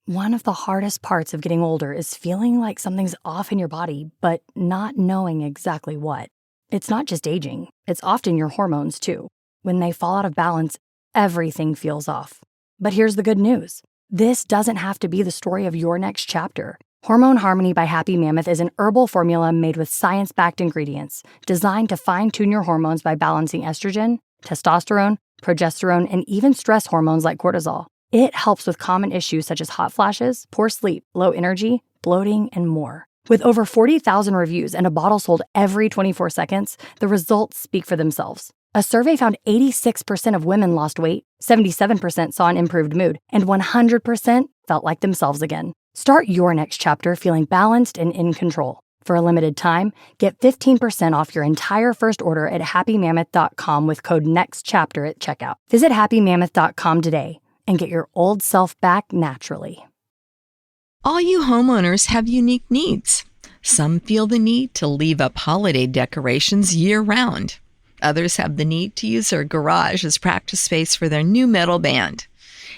One of the hardest parts of getting older is feeling like something's off in your body, but not knowing exactly what. It's not just aging, it's often your hormones too. When they fall out of balance, everything feels off. But here's the good news. This doesn't have to be the story of your next chapter. Hormone Harmony by Happy Mammoth is an herbal formula made with science-backed ingredients designed to fine-tune your hormones by balancing estrogen, testosterone, progesterone, and even stress hormones like cortisol. It helps with common issues such as hot flashes, poor sleep, low energy, bloating, and more. With over 40,000 reviews and a bottle sold every 24 seconds, the results speak for themselves. A survey found 86% of women lost weight, 77% saw an improved mood, and 100% felt like themselves again. Start your next chapter feeling balanced and in control. For a limited time, get 15% off your entire first order at happymammoth.com with code NEXTCHAPTER at checkout. Visit happymammoth.com today and get your old self back naturally. All you homeowners have unique needs. Some feel the need to leave up holiday decorations year-round. Others have the need to use their garage as practice space for their new metal band.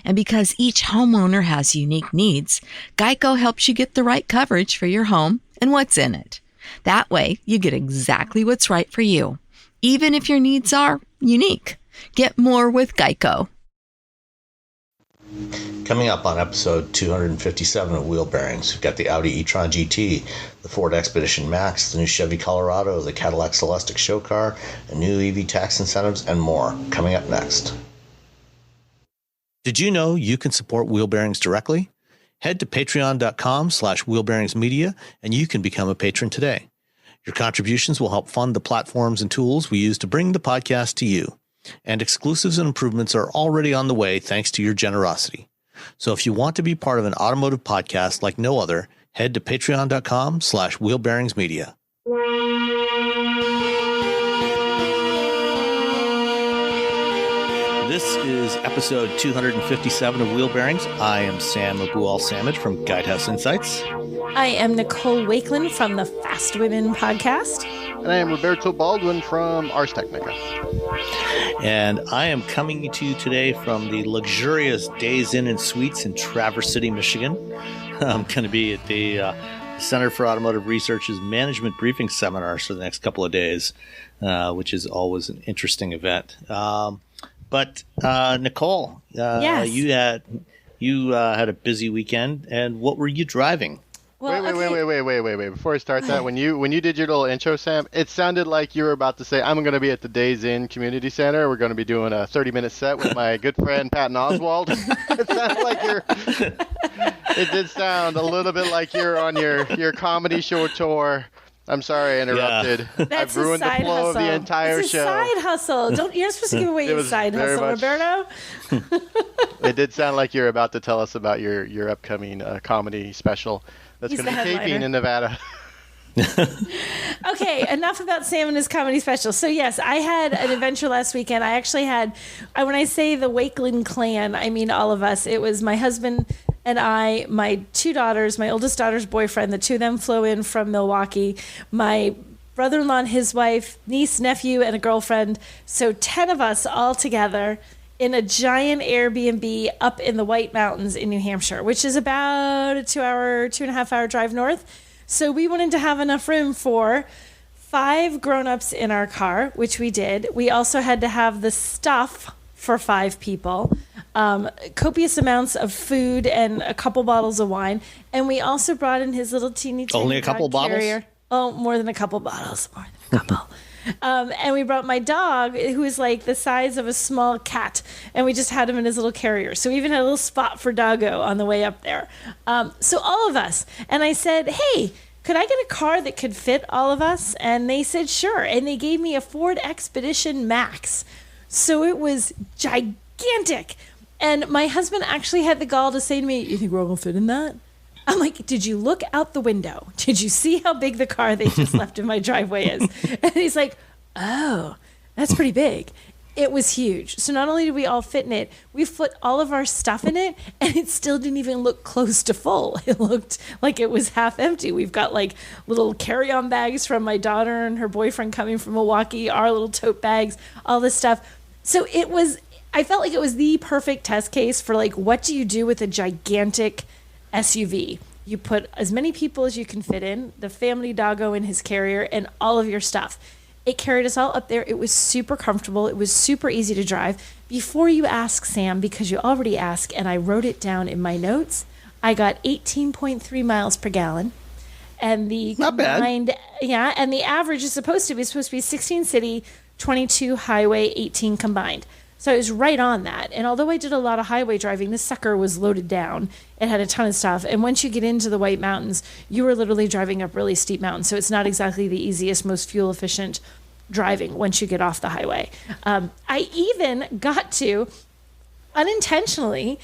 And because each homeowner has unique needs, Geico helps you get the right coverage for your home and what's in it. That way, you get exactly what's right for you, even if your needs are unique. Get more with Geico. Coming up on episode 257 of Wheel Bearings, we've got the Audi e-Tron GT, the Ford Expedition Max, the new Chevy Colorado, the Cadillac Celestiq show car, a new EV tax incentives, and more. Coming up next. Did you know you can support Wheel Bearings directly? Head to patreon.com/wheelbearingsmedia and you can become a patron today. Your contributions will help fund the platforms and tools we use to bring the podcast to you. And exclusives and improvements are already on the way thanks to your generosity. So if you want to be part of an automotive podcast like no other, head to patreon.com/wheelbearingsmedia. This is episode 257 of Wheel Bearings. I am Sam Abu-Al-Samad from Guidehouse Insights. I am Nicole Wakeland from the Fast Women podcast. And I am Roberto Baldwin from Ars Technica. And I am coming to you today from the luxurious Days Inn and Suites in Traverse City, Michigan. I'm going to be at the Center for Automotive Research's Management Briefing Seminars for the next couple of days, which is always an interesting event. But Nicole, yes. you had a busy weekend, and what were you driving? Well, wait. Before I start that, when you did your little intro, Sam, it sounded like you were about to say, I'm going to be at the Days Inn Community Center. We're going to be doing a 30-minute set with my good friend, Patton Oswald. It sounded like it did sound a little bit like you're on your comedy show tour. I'm sorry I interrupted. Yeah. I've ruined the flow of the entire it's a show. Side hustle. You're not supposed to give away your side hustle, Roberto. It did sound like you're about to tell us about your upcoming comedy special that's going to be taping in Nevada. Okay, enough about Sam and his comedy special. So yes, I had an adventure last weekend. I actually had, when I say the Wakeland clan, I mean all of us. It was my husband and I, my two daughters, my oldest daughter's boyfriend. The two of them flew in from Milwaukee. My brother-in-law and his wife, niece, nephew, and a girlfriend. So 10 of us all together in a giant Airbnb up in the White Mountains in New Hampshire, which is about a 2.5 hour drive north. So we wanted to have enough room for 5 grown-ups in our car, which we did. We also had to have the stuff for 5 people, copious amounts of food and a couple bottles of wine. And we also brought in his little teeny Only a couple bottles? Carrier. Oh, more than a couple bottles. More than a couple. And we brought my dog, who is like the size of a small cat, and we just had him in his little carrier. So we even had a little spot for Doggo on the way up there. So all of us. And I said, hey, could I get a car that could fit all of us? And they said, sure. And they gave me a Ford Expedition Max. So it was gigantic. And my husband actually had the gall to say to me, you think we're all going to fit in that? I'm like, did you look out the window? Did you see how big the car they just left in my driveway is? And he's like, oh, that's pretty big. It was huge. So not only did we all fit in it, we put all of our stuff in it, and it still didn't even look close to full. It looked like it was half empty. We've got like little carry-on bags from my daughter and her boyfriend coming from Milwaukee, our little tote bags, all this stuff. So I felt like it was the perfect test case for like, what do you do with a gigantic SUV. You put as many people as you can fit in, the family doggo in his carrier, and all of your stuff. It carried us all up there. It was super comfortable. It was super easy to drive. Before you ask, Sam, because you already asked, and I wrote it down in my notes, I got 18.3 miles per gallon. And the Not bad. Yeah, and the average is supposed to be 16 city, 22 highway, 18 combined. So I was right on that. And although I did a lot of highway driving, this sucker was loaded down. It had a ton of stuff. And once you get into the White Mountains, you were literally driving up really steep mountains. So it's not exactly the easiest, most fuel efficient driving once you get off the highway. I even got to, unintentionally,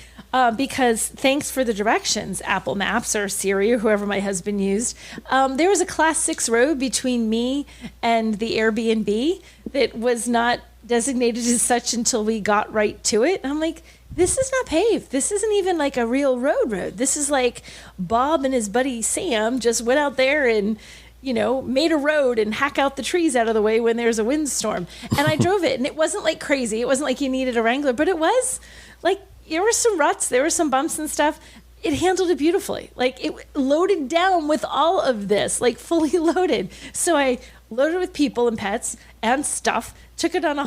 because thanks for the directions, Apple Maps or Siri or whoever my husband used, there was a class 6 road between me and the Airbnb that was not designated as such until we got right to it. And I'm like, this is not paved. This isn't even like a real road. This is like Bob and his buddy Sam just went out there and, made a road and hack out the trees out of the way when there's a windstorm. And I drove it, and it wasn't like crazy. It wasn't like you needed a Wrangler, but it was like, there were some ruts, there were some bumps and stuff. It handled it beautifully. Like, it loaded down with all of this, like fully loaded. So I loaded with people and pets and stuff, took it on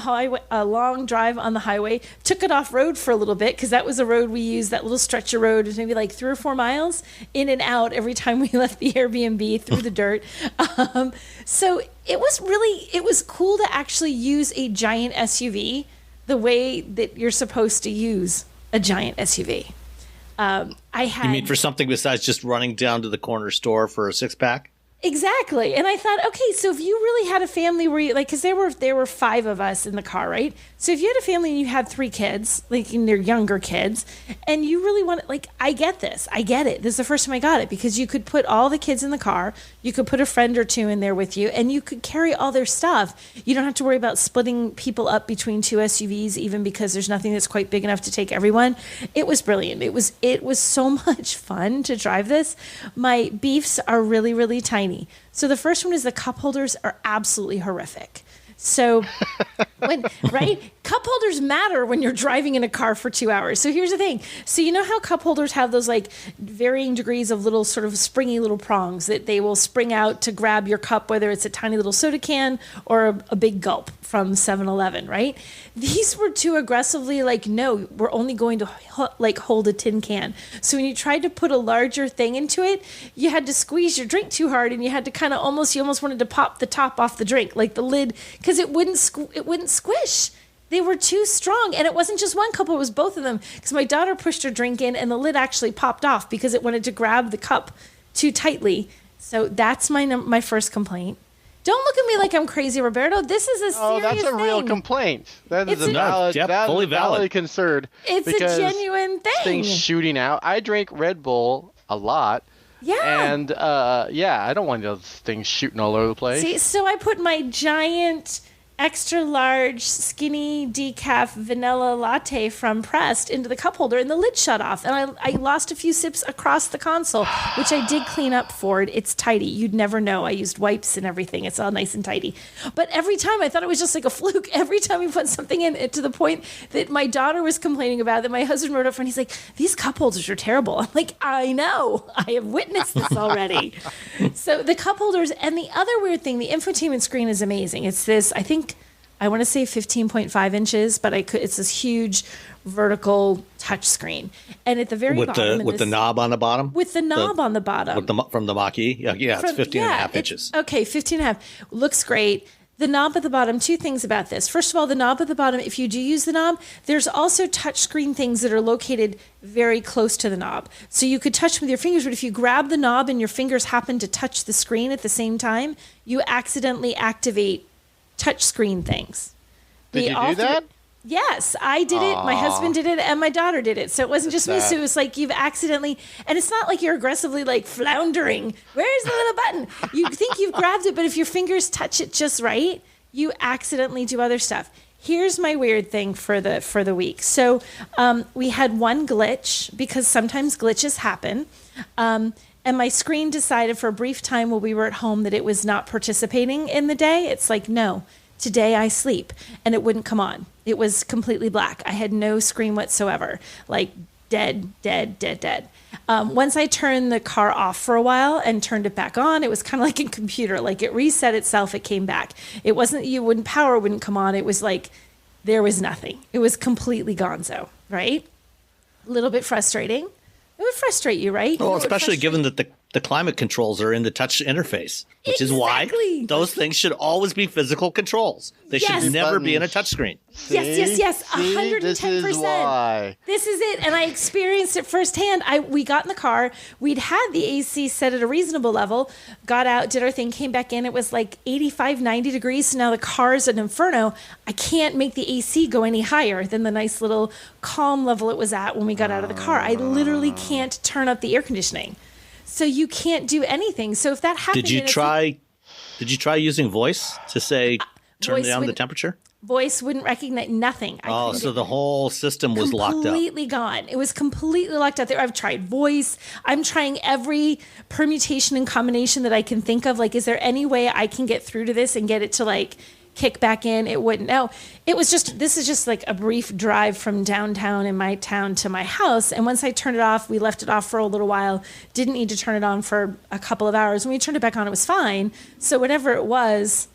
a long drive on the highway, took it off road for a little bit because that was a road we used, that little stretch of road, maybe like 3 or 4 miles in and out every time we left the Airbnb through the dirt. So it was cool to actually use a giant SUV the way that you're supposed to use a giant SUV. You mean for something besides just running down to the corner store for a 6-pack? Exactly. And I thought, okay, so if you really had a family where you, like, because there were 5 of us in the car, right? So if you had a family and you had 3 kids, like, and they're younger kids, and you really want, like, I get this. I get it. This is the first time I got it, because you could put all the kids in the car, you could put a friend or 2 in there with you, and you could carry all their stuff. You don't have to worry about splitting people up between 2 SUVs, even because there's nothing that's quite big enough to take everyone. It was brilliant. It was so much fun to drive this. My beefs are really, really tiny. So the first one is the cup holders are absolutely horrific. So right? Cup holders matter when you're driving in a car for 2 hours. So here's the thing. So you know how cup holders have those like varying degrees of little sort of springy little prongs that they will spring out to grab your cup, whether it's a tiny little soda can or a big gulp from 7-Eleven, right? These were too aggressively like, no, we're only going to hold a tin can. So when you tried to put a larger thing into it, you had to squeeze your drink too hard, and you had to kind of almost wanted to pop the top off the drink, like the lid, because it wouldn't squish. They were too strong. And it wasn't just one cup, it was both of them. Because my daughter pushed her drink in and the lid actually popped off because it wanted to grab the cup too tightly. So that's my first complaint. Don't look at me like I'm crazy, Roberto. This is a serious thing. Oh, that's a real complaint. That is fully valid concern. It's a genuine thing. Things shooting out. I drink Red Bull a lot. Yeah. And, I don't want those things shooting all over the place. See, so I put my giant, extra large, skinny decaf vanilla latte from Pressed into the cup holder, and the lid shut off. And I lost a few sips across the console, which I did clean up, Ford. It's tidy. You'd never know. I used wipes and everything. It's all nice and tidy. But every time, I thought it was just like a fluke. Every time we put something in it, to the point that my daughter was complaining about, that my husband wrote up for, and he's like, these cup holders are terrible. I'm like, I know. I have witnessed this already. So the cup holders, and the other weird thing, the infotainment screen is amazing. It's this, I want to say 15.5 inches, but it's this huge vertical touch screen. And at the very bottom... With the knob on the bottom? With the knob on the bottom. From the Mach-E? Yeah, it's 15 and a half inches. Okay, 15 and a half. Looks great. The knob at the bottom, 2 things about this. First of all, the knob at the bottom, if you do use the knob, there's also touchscreen things that are located very close to the knob. So you could touch them with your fingers, but if you grab the knob and your fingers happen to touch the screen at the same time, you accidentally activate touchscreen things. Did you do that? Yes, I did it. My husband did it, and my daughter did it. So it wasn't just me. So it was like you've accidentally, and it's not like you're aggressively like floundering. Where's the little button? You think you've grabbed it, but if your fingers touch it just right, you accidentally do other stuff. Here's my weird thing for the week. So we had one glitch, because sometimes glitches happen. And my screen decided for a brief time while we were at home that it was not participating in the day. It's like, no, today I sleep. And it wouldn't come on. It was completely black. I had no screen whatsoever. Like dead. Once I turned the car off for a while and turned it back on, it was kind of like a computer. Like it reset itself, it came back. It wasn't power wouldn't come on. It was like there was nothing. It was completely gonzo, right? A little bit frustrating. It would frustrate you, right? Well, especially given that the climate controls are in the touch interface, which is why those things should always be physical controls. They should never be in a touchscreen. Yes, 110%. This is why. This is it, and I experienced it firsthand. We got in the car. We'd had the AC set at a reasonable level, got out, did our thing, came back in. It was like 85, 90 degrees, so now the car's an inferno. I can't make the AC go any higher than the nice little calm level it was at when we got out of the car. I literally can't turn up the air conditioning. So you can't do anything. So if that happened, Did you try using voice to say turn down the temperature? Voice wouldn't recognize nothing. So the whole system was locked up. Completely gone. It was completely locked out there. I've tried voice. I'm trying every permutation and combination that I can think of. Like, is there any way I can get through to this and get it to like kick back in? It wouldn't. No, this is just like a brief drive from downtown in my town to my house. And once I turned it off, we left it off for a little while, didn't need to turn it on for a couple of hours. When we turned it back on, it was fine. So whatever it was,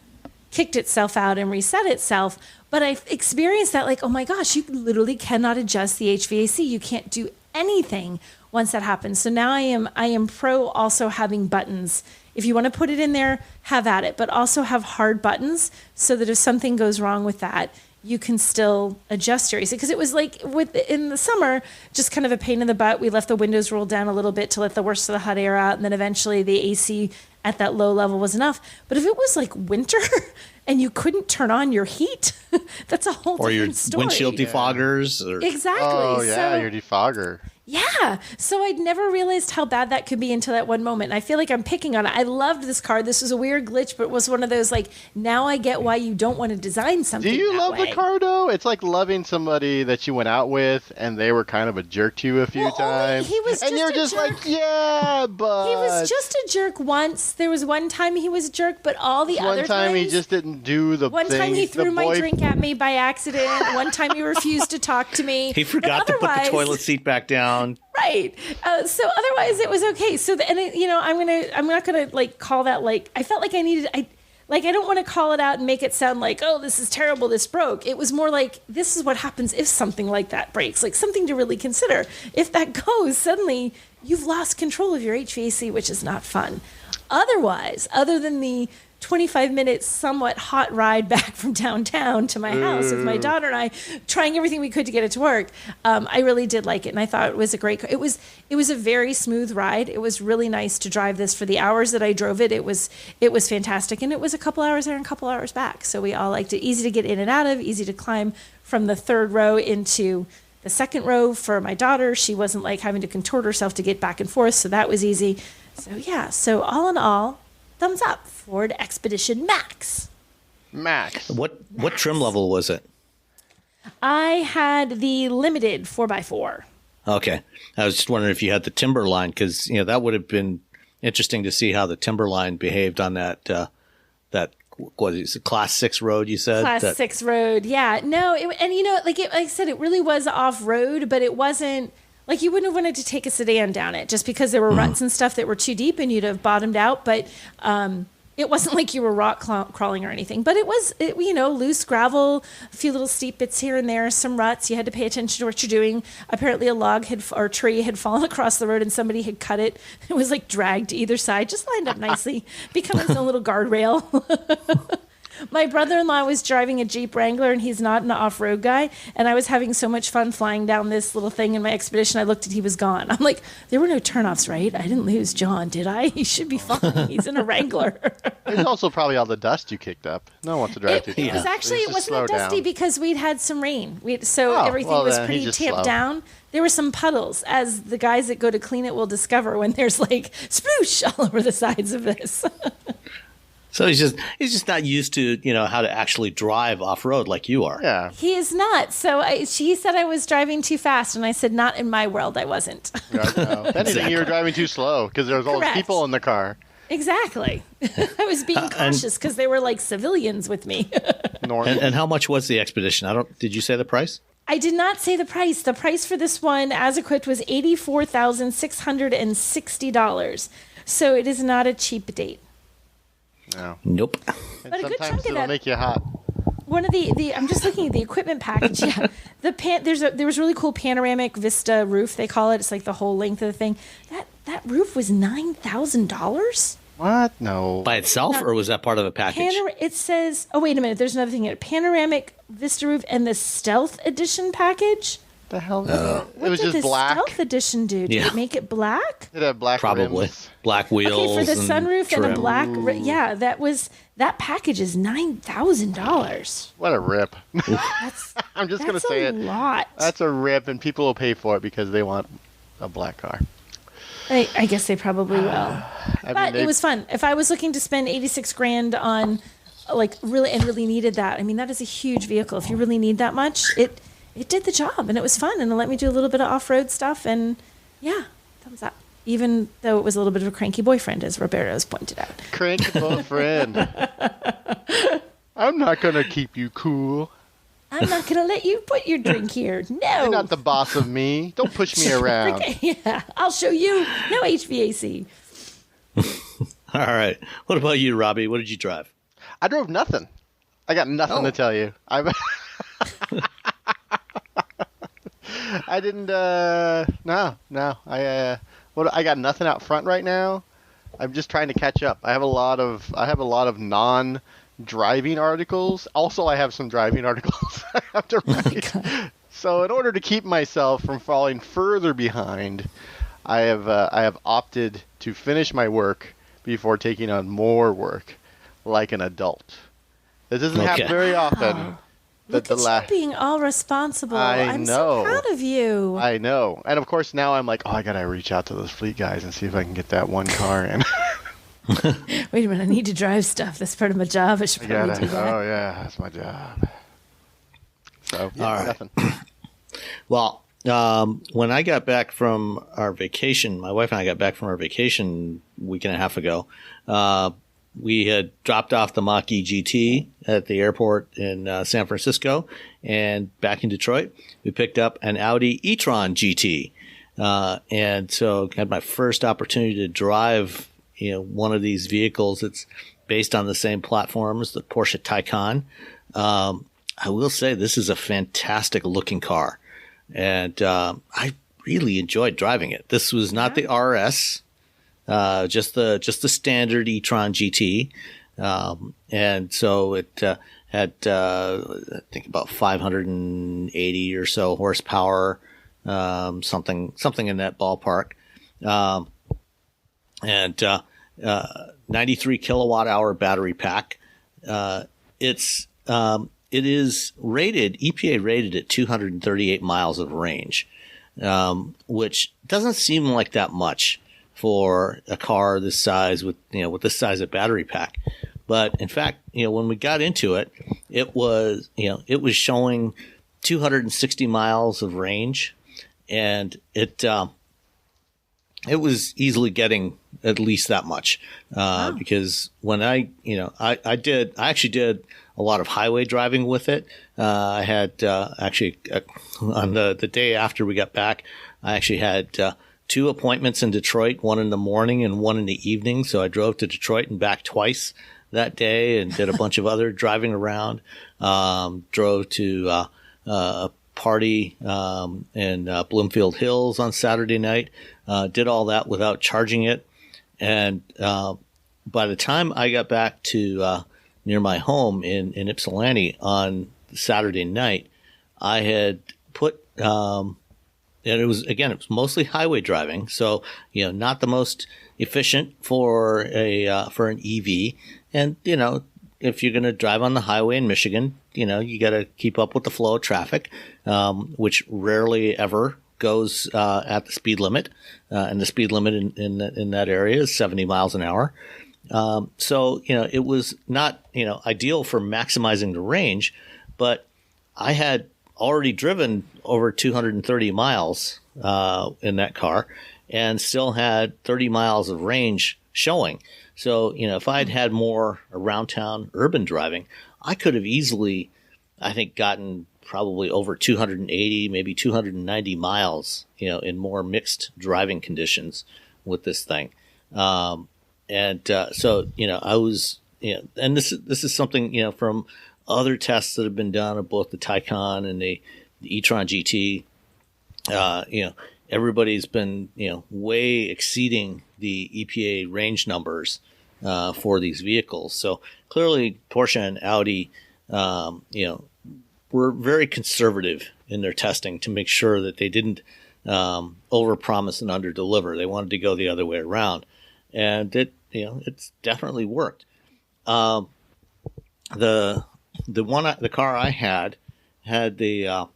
kicked itself out and reset itself. But I experienced that like, oh my gosh, you literally cannot adjust the HVAC. You can't do anything once that happens. So now I am pro also having buttons. If you want to put it in there, have at it, but also have hard buttons so that if something goes wrong with that, you can still adjust your AC. Because it was like in the summer, just kind of a pain in the butt. We left the windows rolled down a little bit to let the worst of the hot air out. And then eventually the AC at that low level was enough. But if it was like winter and you couldn't turn on your heat, that's a whole different story. Or your windshield defoggers. Exactly. Oh, yeah, your defogger. Yeah. So I'd never realized how bad that could be until that one moment. And I feel like I'm picking on it. I loved this car. This was a weird glitch, but it was one of those like, now I get why you don't want to design something. Do you love way. the car though? It's like loving somebody that you went out with and they were kind of a jerk to you a few times. He was and you're just like, yeah, but he was just a jerk once. There was one time he was a jerk, but all the other times. One time he just didn't do the One thing. time he threw my drink at me by accident. One time he refused to talk to me. He forgot to put the toilet seat back down. Right. So otherwise it was okay. So I'm not gonna like call that like I felt like I don't want to call it out and make it sound like, oh, this is terrible, this broke. It was more like, this is what happens if something like that breaks, like something to really consider. If that goes, suddenly you've lost control of your HVAC, which is not fun. Otherwise, other than the 25-minute somewhat hot ride back from downtown to my house with my daughter and I trying everything we could to get it to work, I really did like it, and I thought it was a great car. It was a very smooth ride. It was really nice to drive this for the hours that I drove it. It was fantastic, and it was a couple hours there and a couple hours back. So we all liked it. Easy to get in and out of, easy to climb from the third row into the second row for my daughter. She wasn't like having to contort herself to get back and forth, so that was easy. So yeah, so all in all, thumbs up. Ford Expedition Max. What trim level was it? I had the limited 4x4. Okay. I was just wondering if you had the Timberline, because that would have been interesting to see how the Timberline behaved on that what is it, Class 6 road, you said? Class 6 road, yeah. No, like I said, it really was off-road, but it wasn't, like you wouldn't have wanted to take a sedan down it just because there were ruts and stuff that were too deep and you'd have bottomed out. But it wasn't like you were rock crawling or anything. But it was, loose gravel, a few little steep bits here and there, some ruts. You had to pay attention to what you're doing. Apparently a log or tree had fallen across the road and somebody had cut it. It was like dragged to either side, just lined up nicely, become its own little guardrail. My brother-in-law was driving a Jeep Wrangler, and he's not an off-road guy. And I was having so much fun flying down this little thing in my Expedition. I looked and he was gone. I'm like, there were no turnoffs, right? I didn't lose John, did I? He should be fine. He's in a Wrangler. There's also probably all the dust you kicked up. No one wants to drive too fast. It wasn't that dusty because we'd had some rain. Everything was pretty tamped down. There were some puddles, as the guys that go to clean it will discover when there's like sploosh all over the sides of this. So he's just not used to how to actually drive off road like you are. Yeah, he is not. So he said I was driving too fast, and I said, not in my world, I wasn't. No. If anything, you were driving too slow because there was all those people in the car. Exactly. I was being cautious because they were like civilians with me. And how much was the Expedition? Did you say the price? I did not say the price. The price for this one, as equipped, was $84,660. So it is not a cheap date. No. Nope. And But a good sometimes chunk of it'll that- make you hot. One of the I'm just looking at the equipment package. Yeah, there was really cool panoramic vista roof, they call it. It's like the whole length of the thing. That roof was $9,000. What? No. By itself, or was that part of a package? It says, oh wait a minute, there's another thing in it. Panoramic vista roof and the Stealth Edition package. The hell? It What was did just the black. Stealth Edition do? Did Yeah. it make it black? It had black Probably. rims. Black wheels. Okay, for the and sunroof and a trim. black. Yeah, that package is $9,000. What a rip. That's I'm just going to that's say a it. lot. That's a rip, and people will pay for it because they want a black car. I guess they probably will. But they- it was fun. If I was looking to spend 86 grand on like really needed that. I mean, that is a huge vehicle. If you really need that much, it did the job, and it was fun, and it let me do a little bit of off-road stuff, and yeah, thumbs up. Even though it was a little bit of a cranky boyfriend, as Roberto's pointed out. Cranky boyfriend. I'm not going to keep you cool. I'm not going to let you put your drink here. No. You're not the boss of me. Don't push me around. Yeah, I'll show you. No HVAC. All right. What about you, Robbie? What did you drive? I drove nothing. I got nothing to tell you. I didn't. No. I got nothing out front right now. I'm just trying to catch up. I have a lot of non-driving articles. Also, I have some driving articles I have to write. So, in order to keep myself from falling further behind, I have opted to finish my work before taking on more work, like an adult. This doesn't happen very often. Look at you being all responsible. I'm so proud of you. I know. And of course now I'm like, oh, I got to reach out to those fleet guys and see if I can get that one car in. Wait a minute, I need to drive stuff. That's part of my job. I should probably do that. Oh, yeah, that's my job. So, yeah, All right. nothing. Well, when I got back from our vacation, my wife and I got back from our vacation a week and a half ago. We had dropped off the Mach-E GT at the airport in San Francisco, and back in Detroit, we picked up an Audi e-Tron GT. And so had my first opportunity to drive, one of these vehicles that's based on the same platform as the Porsche Taycan. I will say this is a fantastic looking car, and I really enjoyed driving it. This was not the RS. Just the standard e-Tron GT, and so it had I think about 580 or so horsepower, something in that ballpark, and 93 kilowatt hour battery pack. It is rated EPA rated at 238 miles of range, which doesn't seem like that much for a car this size with this size of battery pack. But in fact, when we got into it, it was showing 260 miles of range, and it was easily getting at least that much, because when I actually did a lot of highway driving with it. I had on the day after we got back, I actually had 2 appointments in Detroit, one in the morning and one in the evening. So I drove to Detroit and back twice that day and did a bunch of other driving around. Drove to a party in Bloomfield Hills on Saturday night. Did all that without charging it. And by the time I got back to near my home in Ypsilanti on Saturday night, I had put and it was mostly highway driving, so not the most efficient for an EV. And if you're going to drive on the highway in Michigan, you got to keep up with the flow of traffic, which rarely ever goes at the speed limit, and the speed limit in that area is 70 miles an hour. So it was not ideal for maximizing the range, but I had already driven over 230 miles in that car and still had 30 miles of range showing. So, if I'd had more around town urban driving, I could have easily, I think, gotten probably over 280, maybe 290 miles, in more mixed driving conditions with this thing. So, I was, and this is something, from other tests that have been done of both the Taycan and the e-Tron GT, everybody's been, way exceeding the EPA range numbers for these vehicles. So clearly Porsche and Audi, were very conservative in their testing to make sure that they didn't overpromise and underdeliver. They wanted to go the other way around, and it's definitely worked. The car I had the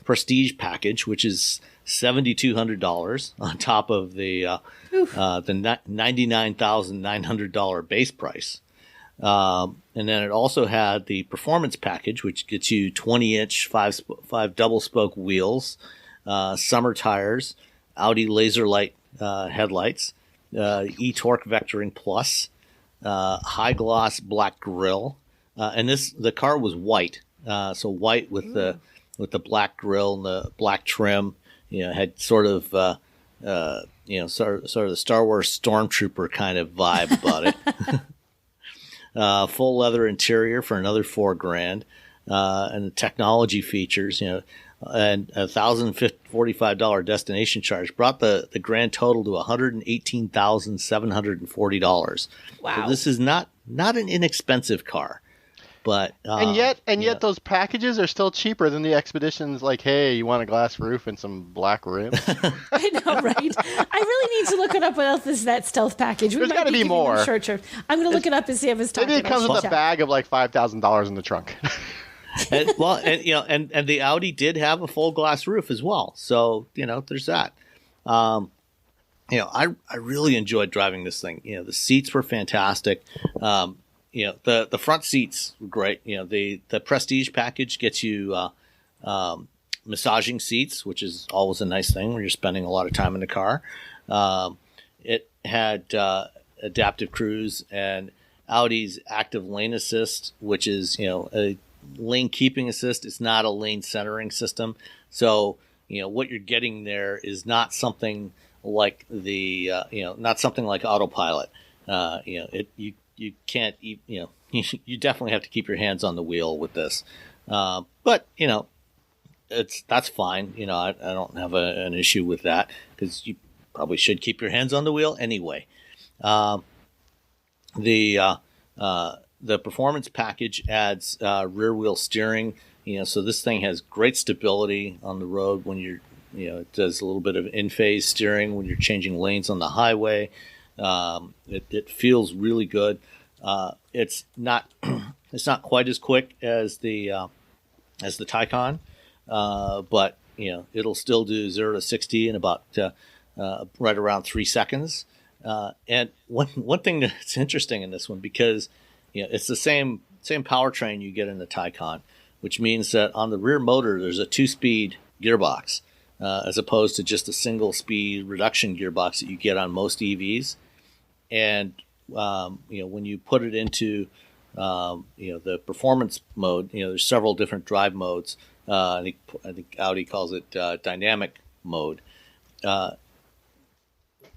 Prestige package, which is $7,200 on top of the $99,900 base price. And then it also had the performance package, which gets you 20-inch five double spoke wheels, summer tires, Audi laser light headlights, e-torque vectoring plus, high gloss black grille, and the car was white, so white with the black grille and the black trim. Had sort of sort of the Star Wars Stormtrooper kind of vibe about it. Full leather interior for another $4,000, and the technology features, and $1,045 destination charge brought the grand total to $118,740. Wow! So this is not an inexpensive car. But and yet those packages are still cheaper than the Expeditions. Like, hey, you want a glass roof and some black rims? I know, right? I really need to look it up. What else is that stealth package? There's got to be more. I'm going to look it up and see if it's talking. Maybe it comes with a bag of like $5,000 in the trunk. and the Audi did have a full glass roof as well. So there's that. I really enjoyed driving this thing. The seats were fantastic. The front seats were great. The Prestige package gets you massaging seats, which is always a nice thing when you're spending a lot of time in the car. It had adaptive cruise and Audi's active lane assist, which is a lane keeping assist. It's not a lane centering system. So what you're getting there is not something like not something like autopilot. You can't, you definitely have to keep your hands on the wheel with this. But that's fine. I don't have an issue with that because you probably should keep your hands on the wheel anyway. The performance package adds rear wheel steering. So this thing has great stability on the road when you're, it does a little bit of in-phase steering when you're changing lanes on the highway. It feels really good. It's not quite as quick as the Taycan, but it'll still do 0 to 60 in about right around 3 seconds. And one thing that's interesting in this one, because it's the same powertrain you get in the Taycan, which means that on the rear motor there's a 2-speed gearbox, as opposed to just a single-speed reduction gearbox that you get on most EVs. And when you put it into the performance mode, there's several different drive modes. I think Audi calls it dynamic mode,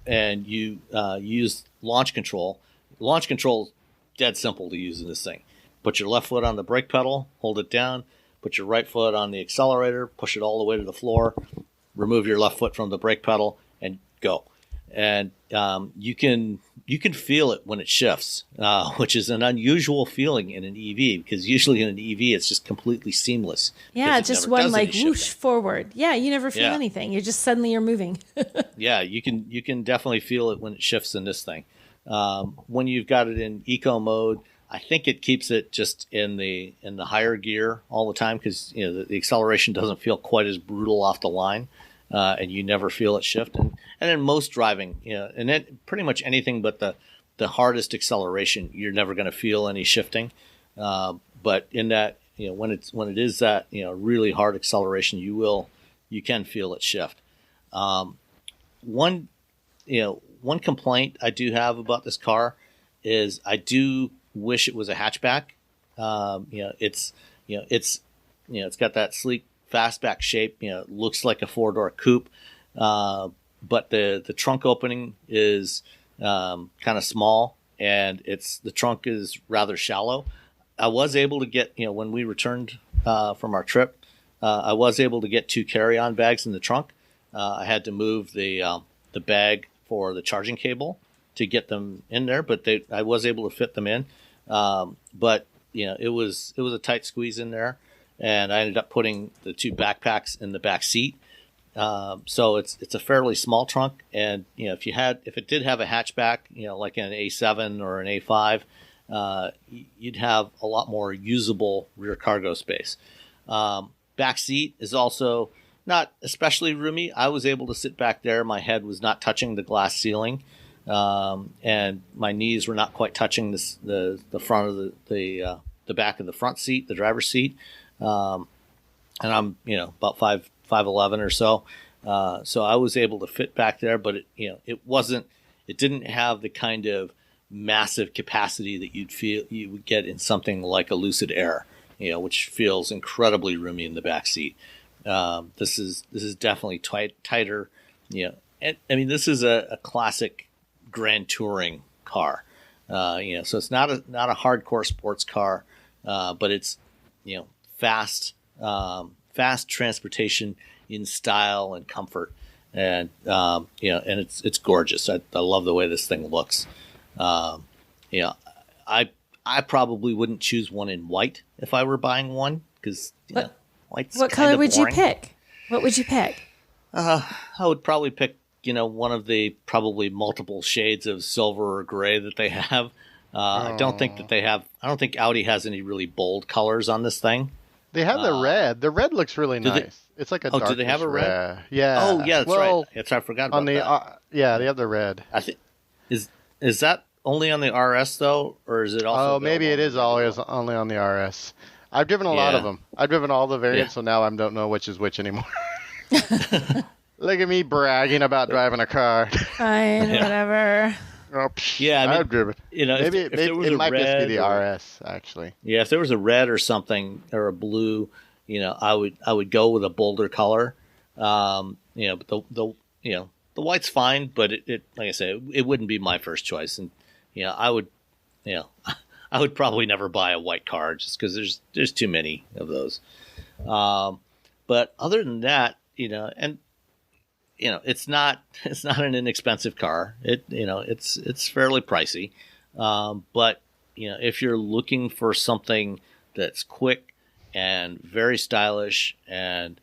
and you use launch control. Launch control is dead simple to use in this thing. Put your left foot on the brake pedal, hold it down. Put your right foot on the accelerator, push it all the way to the floor. Remove your left foot from the brake pedal and go. And you can feel it when it shifts, which is an unusual feeling in an EV, because usually in an EV it's just completely seamless. Yeah, it's just one like whoosh forward. Yeah, you never feel anything. You're just you're moving. Yeah, you can definitely feel it when it shifts in this thing. When you've got it in eco mode, I think it keeps it just in the higher gear all the time, because the acceleration doesn't feel quite as brutal off the line. And you never feel it shift. And in most driving, and then pretty much anything but the hardest acceleration, you're never going to feel any shifting. But in that, when it is that, really hard acceleration, you can feel it shift. One complaint I do have about this car is I do wish it was a hatchback. It's it's got that sleek fastback shape. It looks like a 4-door coupe, but the trunk opening is kind of small, and the trunk is rather shallow. I was able to get, when we returned from our trip, I was able to get 2 carry-on bags in the trunk. I had to move the bag for the charging cable to get them in there, but I was able to fit them in. But it was a tight squeeze in there, and I ended up putting the 2 backpacks in the back seat. So it's a fairly small trunk, and if it did have a hatchback, like an A7 or an A5, you'd have a lot more usable rear cargo space. Back seat is also not especially roomy. I was able to sit back there. My head was not touching the glass ceiling, and my knees were not quite touching the front of the back of the front seat, the driver's seat. And I'm about 5'11" or so, so I was able to fit back there. But it didn't have the kind of massive capacity that you would get in something like a Lucid Air, which feels incredibly roomy in the back seat. This is definitely tighter. And, I mean, this is a classic grand touring car. So it's not a hardcore sports car, but it's fast transportation in style and comfort, and and it's gorgeous. I love the way this thing looks. I probably wouldn't choose one in white if I were buying one, because white's what color would boring. you pick? What would you pick? I would probably pick one of the probably multiple shades of silver or gray that they have. I don't think Audi has any really bold colors on this thing. They have the red. The red looks really nice. It's like a dark. Do they have a red? Yeah. Oh, yeah, that's right. I forgot about that. Yeah, they have the red. I think is that only on the RS though, or is it also? Oh, maybe it is always only on the RS. I've driven a lot of them. I've driven all the variants, so now I don't know which is which anymore. Look at me bragging about driving a car. Fine, whatever. Oh, yeah, I mean, I've driven. Maybe if there was it might just be the or, RS actually. Yeah, if there was a red or something or a blue, I would go with a bolder color. But the white's fine, but it like I say, it wouldn't be my first choice, and I would probably never buy a white car just because there's too many of those. But other than that, it's not an inexpensive car. It's fairly pricey. But if you're looking for something that's quick and very stylish and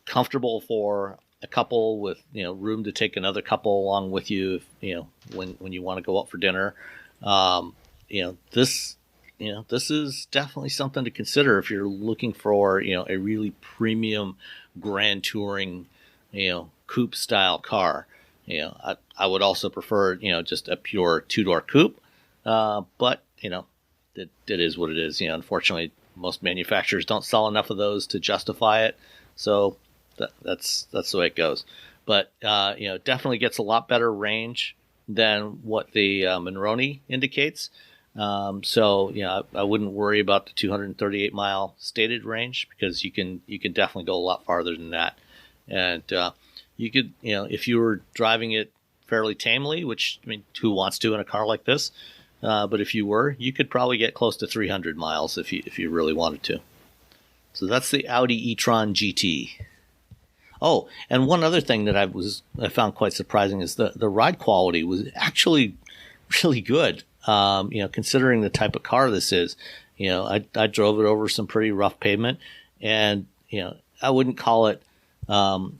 comfortable for a couple with room to take another couple along with you, when you want to go out for dinner, this is definitely something to consider if you're looking for a really premium grand touring coupe style car. I would also prefer just a pure 2-door coupe, but it is what it is. Unfortunately, most manufacturers don't sell enough of those to justify it, so that's the way it goes. But definitely gets a lot better range than what the Monroney indicates. So I wouldn't worry about the 238 mile stated range, because you can definitely go a lot farther than that. And you could, if you were driving it fairly tamely, which, I mean, who wants to in a car like this? But if you were, you could probably get close to 300 miles if you really wanted to. So that's the Audi e-Tron GT. Oh, and one other thing that I found quite surprising is the ride quality was actually really good. Considering the type of car this is, I drove it over some pretty rough pavement, and I wouldn't call it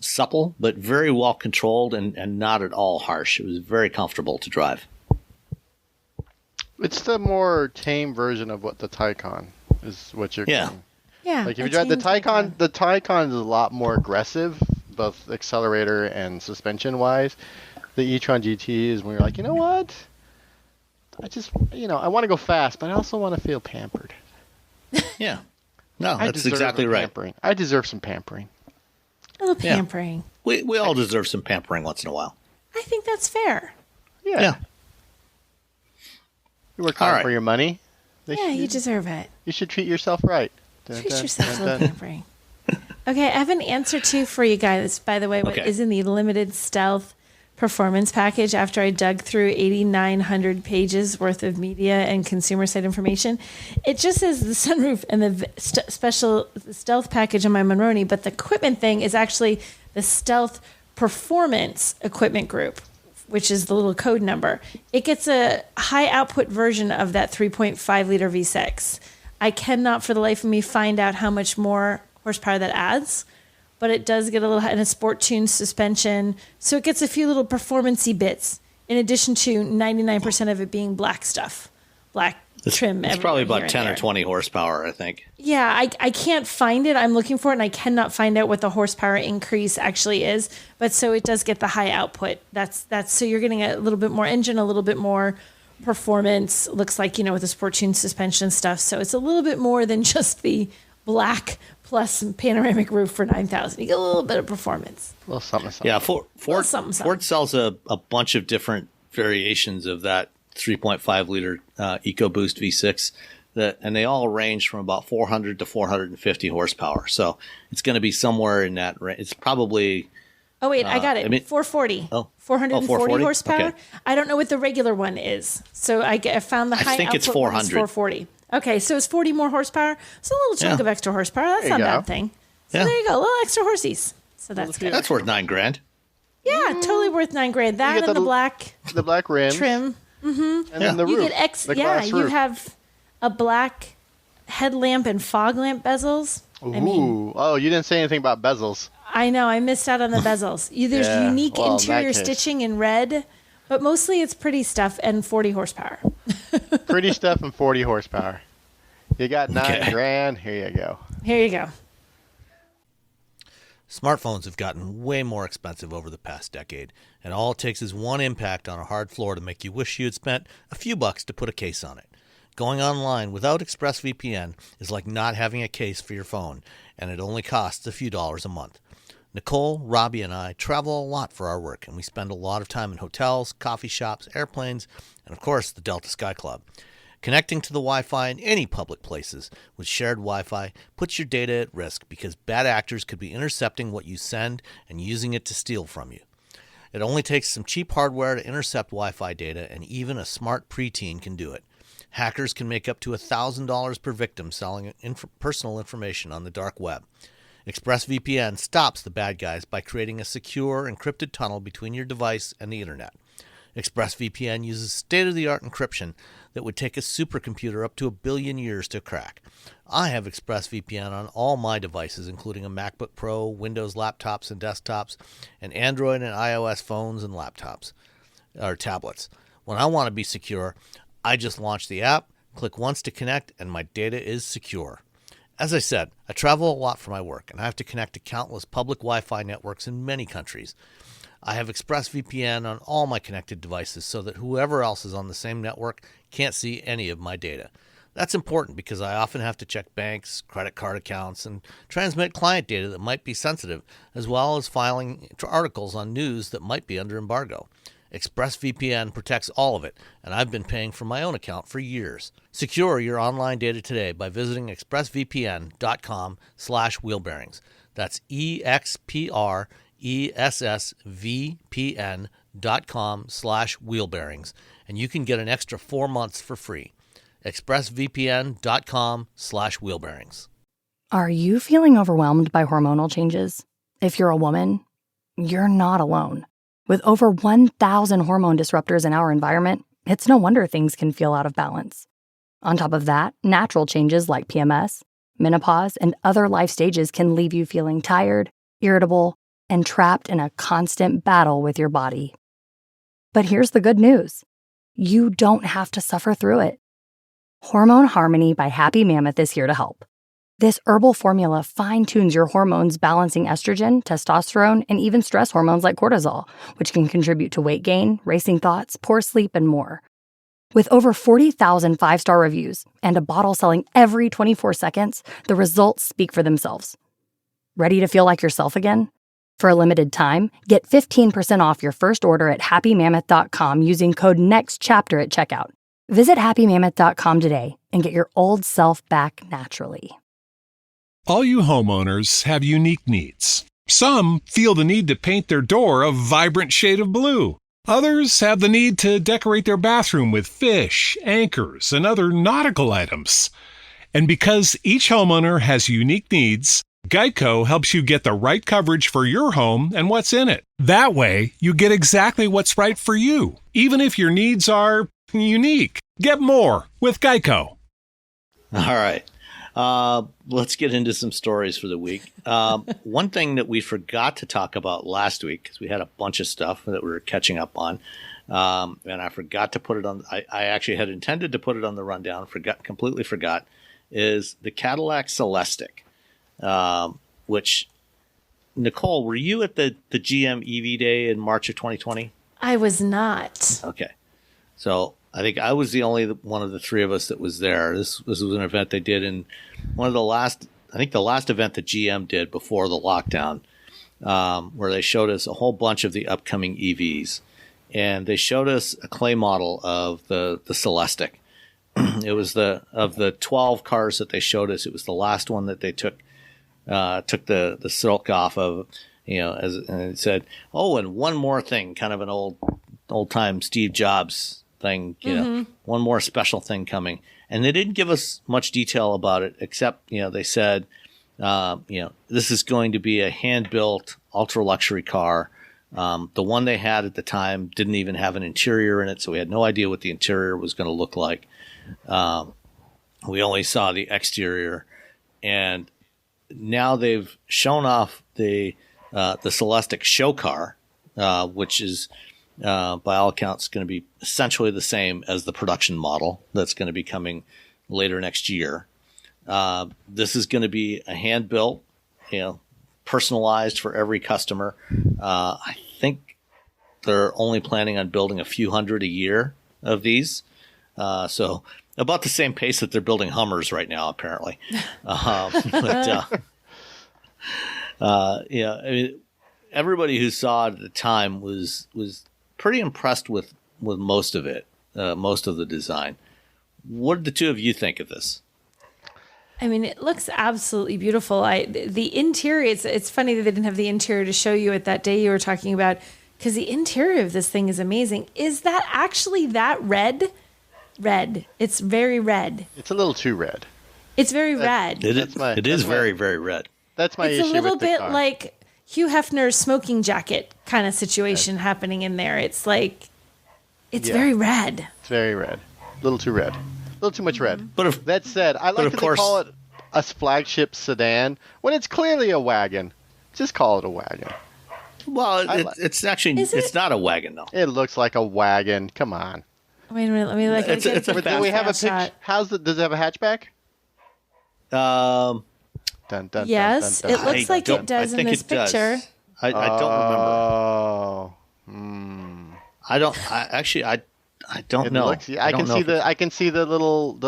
supple, but very well controlled and not at all harsh. It was very comfortable to drive. It's the more tame version of what the Taycan is. What you're saying. Yeah. Like if you drive the Taycan, the Taycan is a lot more aggressive, both accelerator and suspension wise. The e-Tron GT is when you're like, you know what? I just, I want to go fast, but I also want to feel pampered. Yeah. No, that's exactly right. Pampering. I deserve some pampering. A little pampering. Yeah. We all deserve some pampering once in a while. I think that's fair. Yeah. You work hard for your money. You deserve it. You should treat yourself right. Treat yourself to a little pampering. Okay, I have an answer too for you guys, by the way, what is in the limited stealth performance package after I dug through 8,900 pages worth of media and consumer site information. It just says the sunroof and the special stealth package on my Monroney, but the equipment thing is actually the stealth performance equipment group, which is the little code number. It gets a high output version of that 3.5 liter V6. I cannot for the life of me find out how much more horsepower that adds, but it does get a little, and a sport tuned suspension. So it gets a few little performance-y bits in addition to 99% of it being black stuff, black trim. It's probably about 10 or 20 horsepower, I think. Yeah, I can't find it. I'm looking for it, and I cannot find out what the horsepower increase actually is. But so it does get the high output. That's so you're getting a little bit more engine, a little bit more performance. Looks like, with the sport tuned suspension stuff. So it's a little bit more than just the black plus panoramic roof for 9,000. You get a little bit of performance. A little something. Yeah, Ford sells a bunch of different variations of that 3.5 liter EcoBoost V6, and they all range from about 400 to 450 horsepower. So it's going to be somewhere in that range. It's probably. Oh wait, I got it. 440. 440 horsepower. Okay. I don't know what the regular one is. So I found the high. I think it's 400. 440. Okay, so it's 40 more horsepower. It's a little chunk of extra horsepower. That's not a bad thing. So there you go, a little extra horsies. So that's good. That's worth $9,000. Yeah, totally worth $9,000. That and the black rims trim. Mm-hmm. And then the roof. You get you have a black headlamp and fog lamp bezels. Ooh. You didn't say anything about bezels. I know, I missed out on the bezels. There's unique interior stitching in red, but mostly it's pretty stuff and 40 horsepower. Pretty stuff and 40 horsepower. You got $9,000. Here you go. Here you go. Smartphones have gotten way more expensive over the past decade, and all it takes is one impact on a hard floor to make you wish you had spent a few bucks to put a case on it. Going online without ExpressVPN is like not having a case for your phone, and it only costs a few dollars a month. Nicole, Robbie, and I travel a lot for our work, and we spend a lot of time in hotels, coffee shops, airplanes, and of course the Delta Sky Club. Connecting to the Wi-Fi in any public places with shared Wi-Fi puts your data at risk because bad actors could be intercepting what you send and using it to steal from you. It only takes some cheap hardware to intercept Wi-Fi data, and even a smart preteen can do it. Hackers can make up to $1,000 per victim selling personal information on the dark web. ExpressVPN stops the bad guys by creating a secure, encrypted tunnel between your device and the internet. ExpressVPN uses state-of-the-art encryption that would take a supercomputer up to 1 billion years to crack. I have ExpressVPN on all my devices, including a MacBook Pro, Windows laptops and desktops, and Android and iOS phones and laptops, or tablets. When I want to be secure, I just launch the app, click once to connect, and my data is secure. As I said, I travel a lot for my work, and I have to connect to countless public Wi-Fi networks in many countries. I have ExpressVPN on all my connected devices so that whoever else is on the same network can't see any of my data. That's important because I often have to check banks, credit card accounts, and transmit client data that might be sensitive, as well as filing articles on news that might be under embargo. ExpressVPN protects all of it, and I've been paying for my own account for years. Secure your online data today by visiting expressvpn.com/wheelbearings. That's expressvpn.com/wheelbearings, and you can get an extra 4 months for free. expressvpn.com/wheelbearings. Are you feeling overwhelmed by hormonal changes? If you're a woman, you're not alone. With over 1,000 hormone disruptors in our environment, it's no wonder things can feel out of balance. On top of that, natural changes like PMS, menopause, and other life stages can leave you feeling tired, irritable, and trapped in a constant battle with your body. But here's the good news. You don't have to suffer through it. Hormone Harmony by Happy Mammoth is here to help. This herbal formula fine-tunes your hormones, balancing estrogen, testosterone, and even stress hormones like cortisol, which can contribute to weight gain, racing thoughts, poor sleep, and more. With over 40,000 five-star reviews and a bottle selling every 24 seconds, the results speak for themselves. Ready to feel like yourself again? For a limited time, get 15% off your first order at happymammoth.com using code NEXTCHAPTER at checkout. Visit happymammoth.com today and get your old self back naturally. All you homeowners have unique needs. Some feel the need to paint their door a vibrant shade of blue. Others have the need to decorate their bathroom with fish, anchors, and other nautical items. And because each homeowner has unique needs, Geico helps you get the right coverage for your home and what's in it. That way, you get exactly what's right for you, even if your needs are unique. Get more with Geico. All right. Let's get into some stories for the week. One thing that we forgot to talk about last week, because we had a bunch of stuff that we were catching up on, and I forgot to put it on. I actually had intended to put it on the rundown, completely forgot, is the Cadillac Celestiq, which, Nicole, were you at the GM EV Day in March of 2020? I was not. Okay. So I think I was the only one of the three of us that was there. This was an event they did in one of the last event that GM did before the lockdown, where they showed us a whole bunch of the upcoming EVs. And they showed us a clay model of the Celestiq. It was of the 12 cars that they showed us, it was the last one that they took the silk off of, and it said, oh, and one more thing, kind of an old time Steve Jobs thing, one more special thing coming. And they didn't give us much detail about it, except, they said, this is going to be a hand-built ultra luxury car. The one they had at the time didn't even have an interior in it, so we had no idea what the interior was going to look like. We only saw the exterior, and now they've shown off the Celestiq show car, which is, by all accounts, going to be essentially the same as the production model that's going to be coming later next year. This is going to be a hand-built, personalized for every customer. I think they're only planning on building a few hundred a year of these. So about the same pace that they're building Hummers right now, apparently. Everybody who saw it at the time was pretty impressed with most of it, most of the design. What did the two of you think of this? I mean, it looks absolutely beautiful. The interior, it's funny that they didn't have the interior to show you at that day you were talking about, because the interior of this thing is amazing. Is that actually that red? Red. It's very red. It's a little too red. It's very red. It is very, very red. That's my issue with the car. It's a little bit like Hugh Hefner's smoking jacket kind of situation happening in there. It's like, very red. It's very red. A little too red. A little too much red. But that said, I like that they call it a flagship sedan when it's clearly a wagon. Just call it a wagon. Well, it's actually, it's not a wagon, though. It looks like a wagon. Come on. Wait a minute. Let me look. It's a fast. Do we have a picture? Does it have a hatchback? Yes, it looks like it does in this picture. I don't remember. I don't know. I can see the little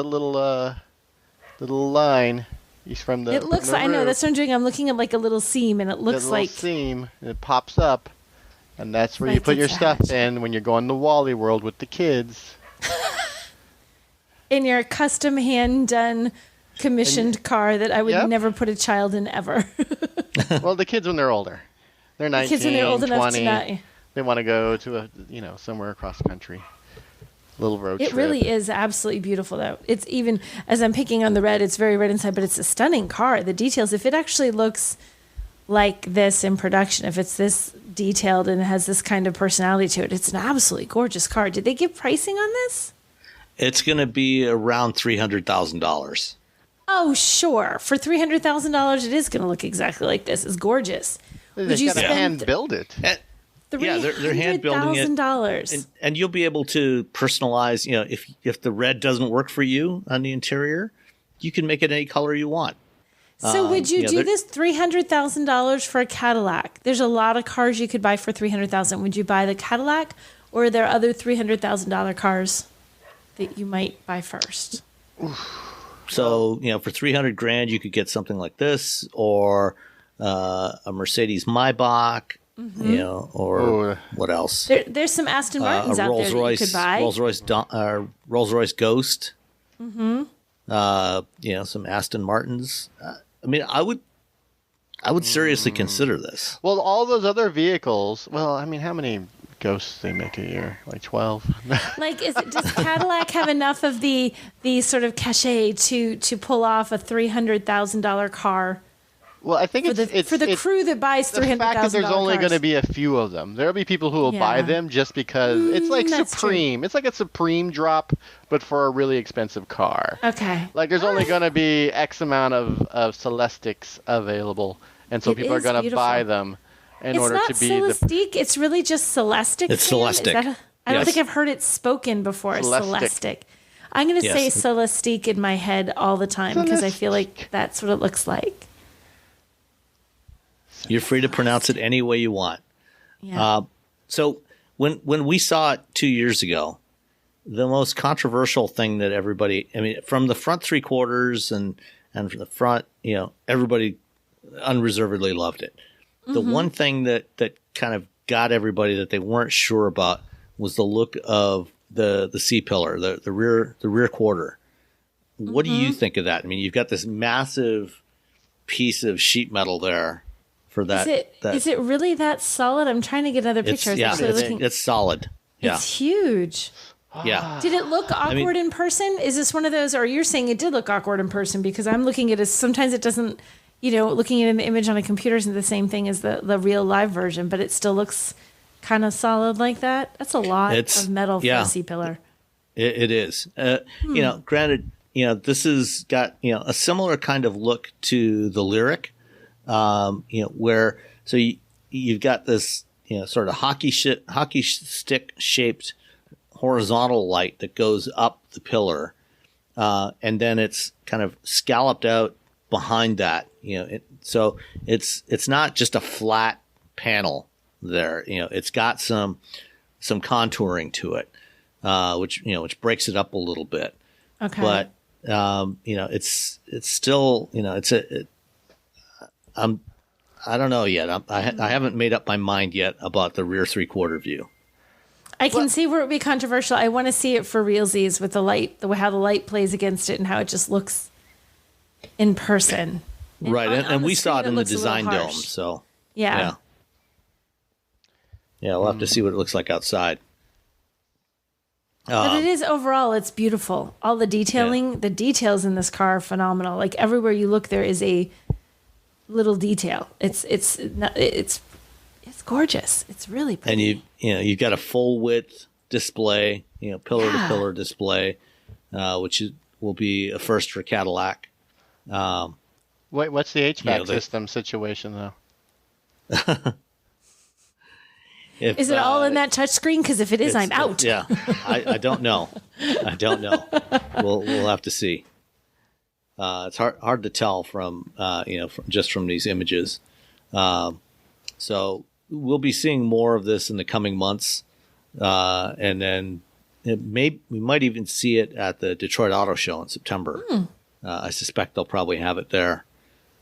line. He's from the. It looks like, I know, that's what I'm doing. I'm looking at like a little seam, and it looks like seam. And it pops up, and that's where you put your stuff in when you're going to Wally World with the kids. In your custom hand done commissioned car that I would never put a child in ever. Well, the kids when they're older, they're 19, kids when they're old 20. Enough to not. They want to go to somewhere across the country. Little road trip. It really is absolutely beautiful, though. It's even, as I'm picking on the red, it's very red inside, but it's a stunning car. The details, if it actually looks like this in production, if it's this detailed and has this kind of personality to it, it's an absolutely gorgeous car. Did they give pricing on this? It's going to be around $300,000. Oh, sure. For $300,000, it is going to look exactly like this. It's gorgeous. Would you hand build it? They're hand building it, and you'll be able to personalize. If the red doesn't work for you on the interior, you can make it any color you want. So would you do this $300,000 for a Cadillac? There's a lot of cars you could buy for $300,000. Would you buy the Cadillac, or are there other $300,000 cars that you might buy first? So for $300,000, you could get something like this, or a Mercedes Maybach. Or what else? There's some Aston Martins out there that you could buy. Rolls-Royce Ghost. Some Aston Martins. I mean, I would seriously consider this. Well, all those other vehicles. Well, I mean, how many ghosts they make a year? Like 12. Like, does Cadillac have enough of the sort of cachet to pull off a $300,000 car? Well, I think it's for the crew that buys $300,000 the fact that there's only going to cars. be a few of them. There'll be people who will buy them just because it's like that's Supreme. true. It's like a Supreme drop, but for a really expensive car. Okay. Like there's only going to be X amount of Celestiqs available, and so It people are is going to beautiful. buy them in It's order not to be Celestiq. It's really just Celestiq. It's Sam? Is Celestiq. that I don't Yes. think I've heard it spoken before. Celestiq. Celestiq. I'm going to say Yes. Celestiq in my head all the time because I feel like that's what it looks like. You're free to pronounce it any way you want. Yeah. So when we saw it 2 years ago, the most controversial thing that everybody, I mean, from the front three quarters and from the front, everybody unreservedly loved it. The one thing that kind of got everybody that they weren't sure about was the look of the C-pillar, the rear quarter. What do you think of that? I mean, you've got this massive piece of sheet metal there for that. Is it really that solid? I'm trying to get another picture. I was actually looking. It's solid. Yeah. It's huge. Yeah. Did it look awkward in person? Is this one of those, or you're saying it did look awkward in person? Because I'm looking at it as sometimes it doesn't, looking at an image on a computer isn't the same thing as the real live version, but it still looks kind of solid like that. That's a lot of metal for a C-pillar. It is. Granted, this has got, a similar kind of look to the Lyric, where, so you've got this, sort of hockey stick shaped horizontal light that goes up the pillar, and then it's kind of scalloped out behind that. So it's not just a flat panel there. It's got some contouring to it, which breaks it up a little bit. Okay. But it's still I don't know yet. I haven't made up my mind yet about the rear 3/4 view. I can see where it would be controversial. I want to see it for realsies with the light, how the light plays against it and how it just looks in person. Right, and we saw it in the looks a little design dome, harsh. so Yeah. we'll have to see what it looks like outside. But it is overall, it's beautiful. All the detailing, the details in this car are phenomenal. Like everywhere you look, there is a little detail. It's gorgeous. It's really pretty. And you've got a full width display, pillar to pillar display, which will be a first for Cadillac. What's the HVAC system situation though? Is it all in that touchscreen? Because if it is, I'm out. Yeah, I don't know. We'll have to see. It's hard to tell from from these images. So we'll be seeing more of this in the coming months, and then we might even see it at the Detroit Auto Show in September. I suspect they'll probably have it there.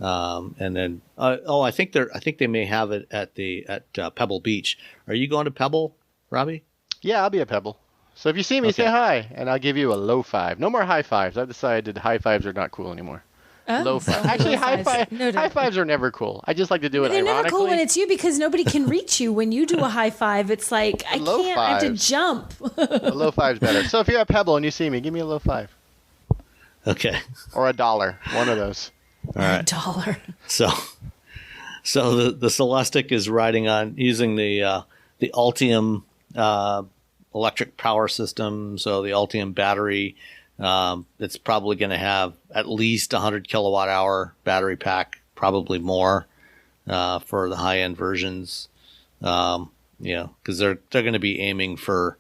And then, I think they may have it at Pebble Beach. Are you going to Pebble, Robbie? Yeah, I'll be at Pebble. So if you see me, say hi, and I'll give you a low five. No more high fives. I've decided high fives are not cool anymore. Low five. Actually, high fives are never cool. I just like to do it They're ironically. never cool when it's you because nobody can reach you. When you do a high five, it's like, I Low can't, I have to fives. jump. A low five's better. So if you're at Pebble and you see me, give me a low five. Okay. Or $1. One of those. All right. $1. So the Celestiq is riding on using the Ultium electric power system. So the Ultium battery, it's probably going to have at least 100 kilowatt hour battery pack, probably more for the high end versions. Because they're going to be aiming for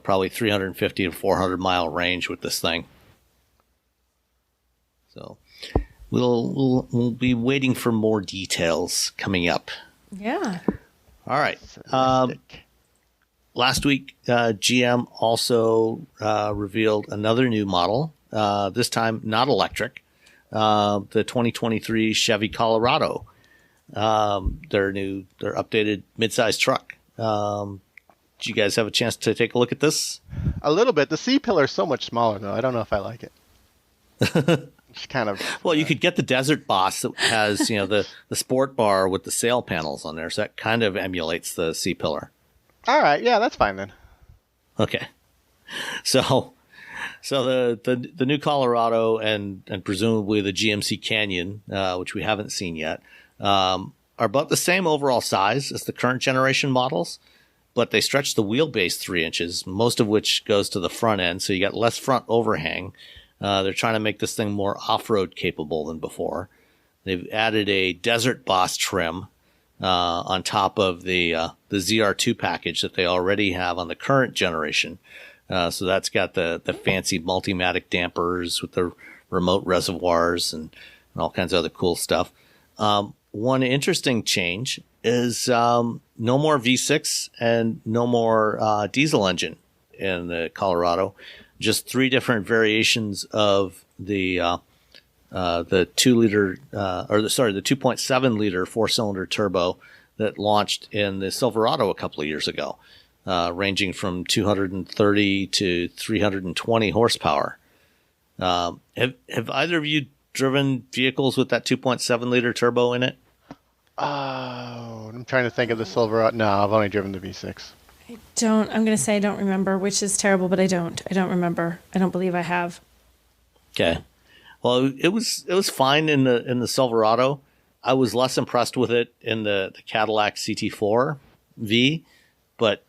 probably 350 to 400 mile range with this thing. So we'll be waiting for more details coming up. Yeah. All right. Last week, GM also revealed another new model, this time not electric, the 2023 Chevy Colorado, their updated midsize truck. Did you guys have a chance to take a look at this? A little bit. The C-pillar is so much smaller, though. I don't know if I like it. Just kind of. Well, you could get the Desert Boss that has, the sport bar with the sail panels on there. So that kind of emulates the C-Pillar. All right. Yeah, that's fine then. Okay. So the new Colorado and presumably the GMC Canyon, which we haven't seen yet, are about the same overall size as the current generation models, but they stretch the wheelbase 3 inches, most of which goes to the front end. So you got less front overhang. They're trying to make this thing more off-road capable than before. They've added a Desert Boss trim on top of the ZR2 package that they already have on the current generation. So that's got the fancy Multimatic dampers with the remote reservoirs and all kinds of other cool stuff. One interesting change is no more V6 and no more diesel engine in the Colorado. Just 3 different variations of the 2-liter, the 2.7 liter 4-cylinder turbo that launched in the Silverado a couple of years ago, ranging from 230 to 320 horsepower. Have either of you driven vehicles with that 2.7 liter turbo in it? Oh, I'm trying to think of the Silverado. No, I've only driven the V6. I'm going to say I don't remember, which is terrible, but I don't remember. I don't believe I have. Okay. Well, it was fine in the Silverado. I was less impressed with it in the Cadillac CT4 V, but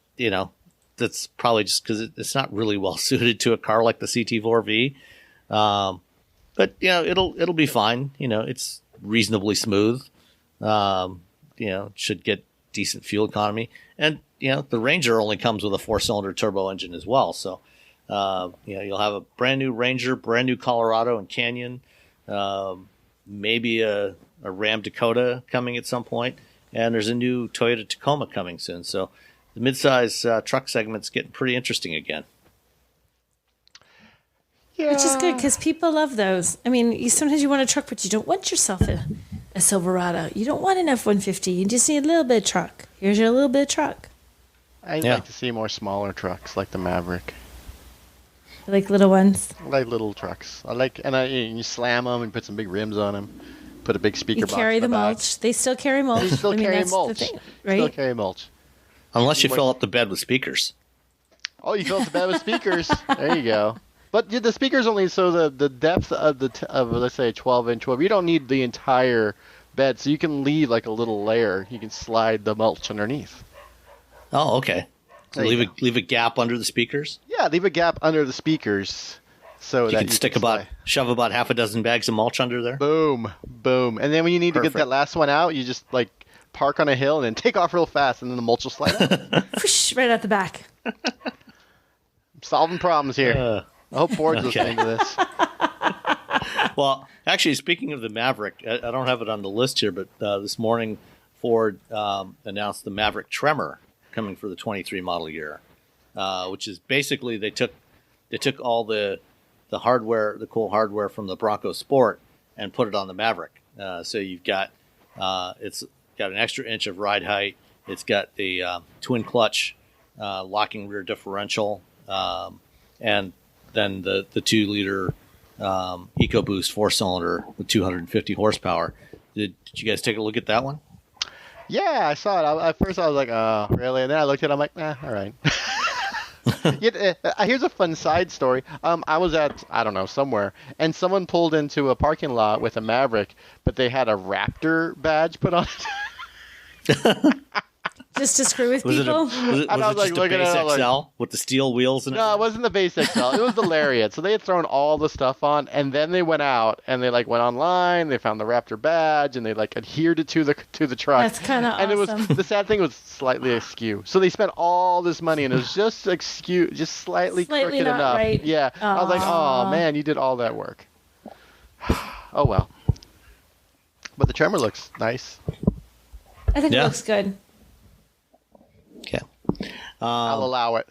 that's probably just because it's not really well suited to a car like the CT4 V. But it'll be fine. It's reasonably smooth. Should get decent fuel economy, and the Ranger only comes with a 4-cylinder turbo engine as well. So you'll have a brand new Ranger, brand new Colorado and Canyon, maybe a Ram Dakota coming at some point, and there's a new Toyota Tacoma coming soon. So the midsize truck segment's getting pretty interesting again. Yeah. Which is good because people love those. I mean, sometimes you want a truck, but you don't want yourself a Silverado. You don't want an F-150. You just need a little bit of truck. Here's your little bit of truck. I'd like to see more smaller trucks like the Maverick. Like little ones. I like little trucks. You slam them and put some big rims on them. Put a big speaker box. You carry in the back. mulch. They still carry mulch. They still carry that's mulch. The thing, right? Still carry mulch. Unless you fill up the bed with speakers. Oh, you fill up the bed with speakers. There you go. But the speakers only so the depth of let's say a 12-inch web. You don't need the entire bed, so you can leave like a little layer. You can slide the mulch underneath. Oh, okay. So leave a gap under the speakers. Yeah, leave a gap under the speakers, so you can shove about half a dozen bags of mulch under there. Boom, boom, and then when you need to get that last one out, you just park on a hill and then take off real fast, and then the mulch will slide out. Whoosh, right out the back. I'm solving problems here. I hope Ford's listening to this. Well, actually, speaking of the Maverick, I don't have it on the list here, but this morning Ford announced the Maverick Tremor coming for the 23 model year, which is basically they took all the hardware, the cool hardware from the Bronco Sport, and put it on the Maverick. So you've got it's got an extra inch of ride height. It's got the twin clutch locking rear differential, and then the 2-liter EcoBoost 4-cylinder with 250 horsepower. Did you guys take a look at that one? Yeah, I saw it. At first, I was like, "Oh, really?" And then I looked at it. I'm like, "All right." Here's a fun side story. I was at, I don't know, somewhere, and someone pulled into a parking lot with a Maverick, but they had a Raptor badge put on it. Just to screw with Was people? it just a base XL with the steel wheels and No, it wasn't the base XL. It was the Lariat. So they had thrown all the stuff on, and then they went out and they went online. They found the Raptor badge and they adhered it to the truck. That's kind of awesome. And it was the sad thing was slightly askew. So they spent all this money and it was just askew, just slightly crooked not enough. right. Yeah. Aww. I was like, oh man, you did all that work. Oh well. But the Tremor looks nice. I think it looks good. Okay. I'll allow it.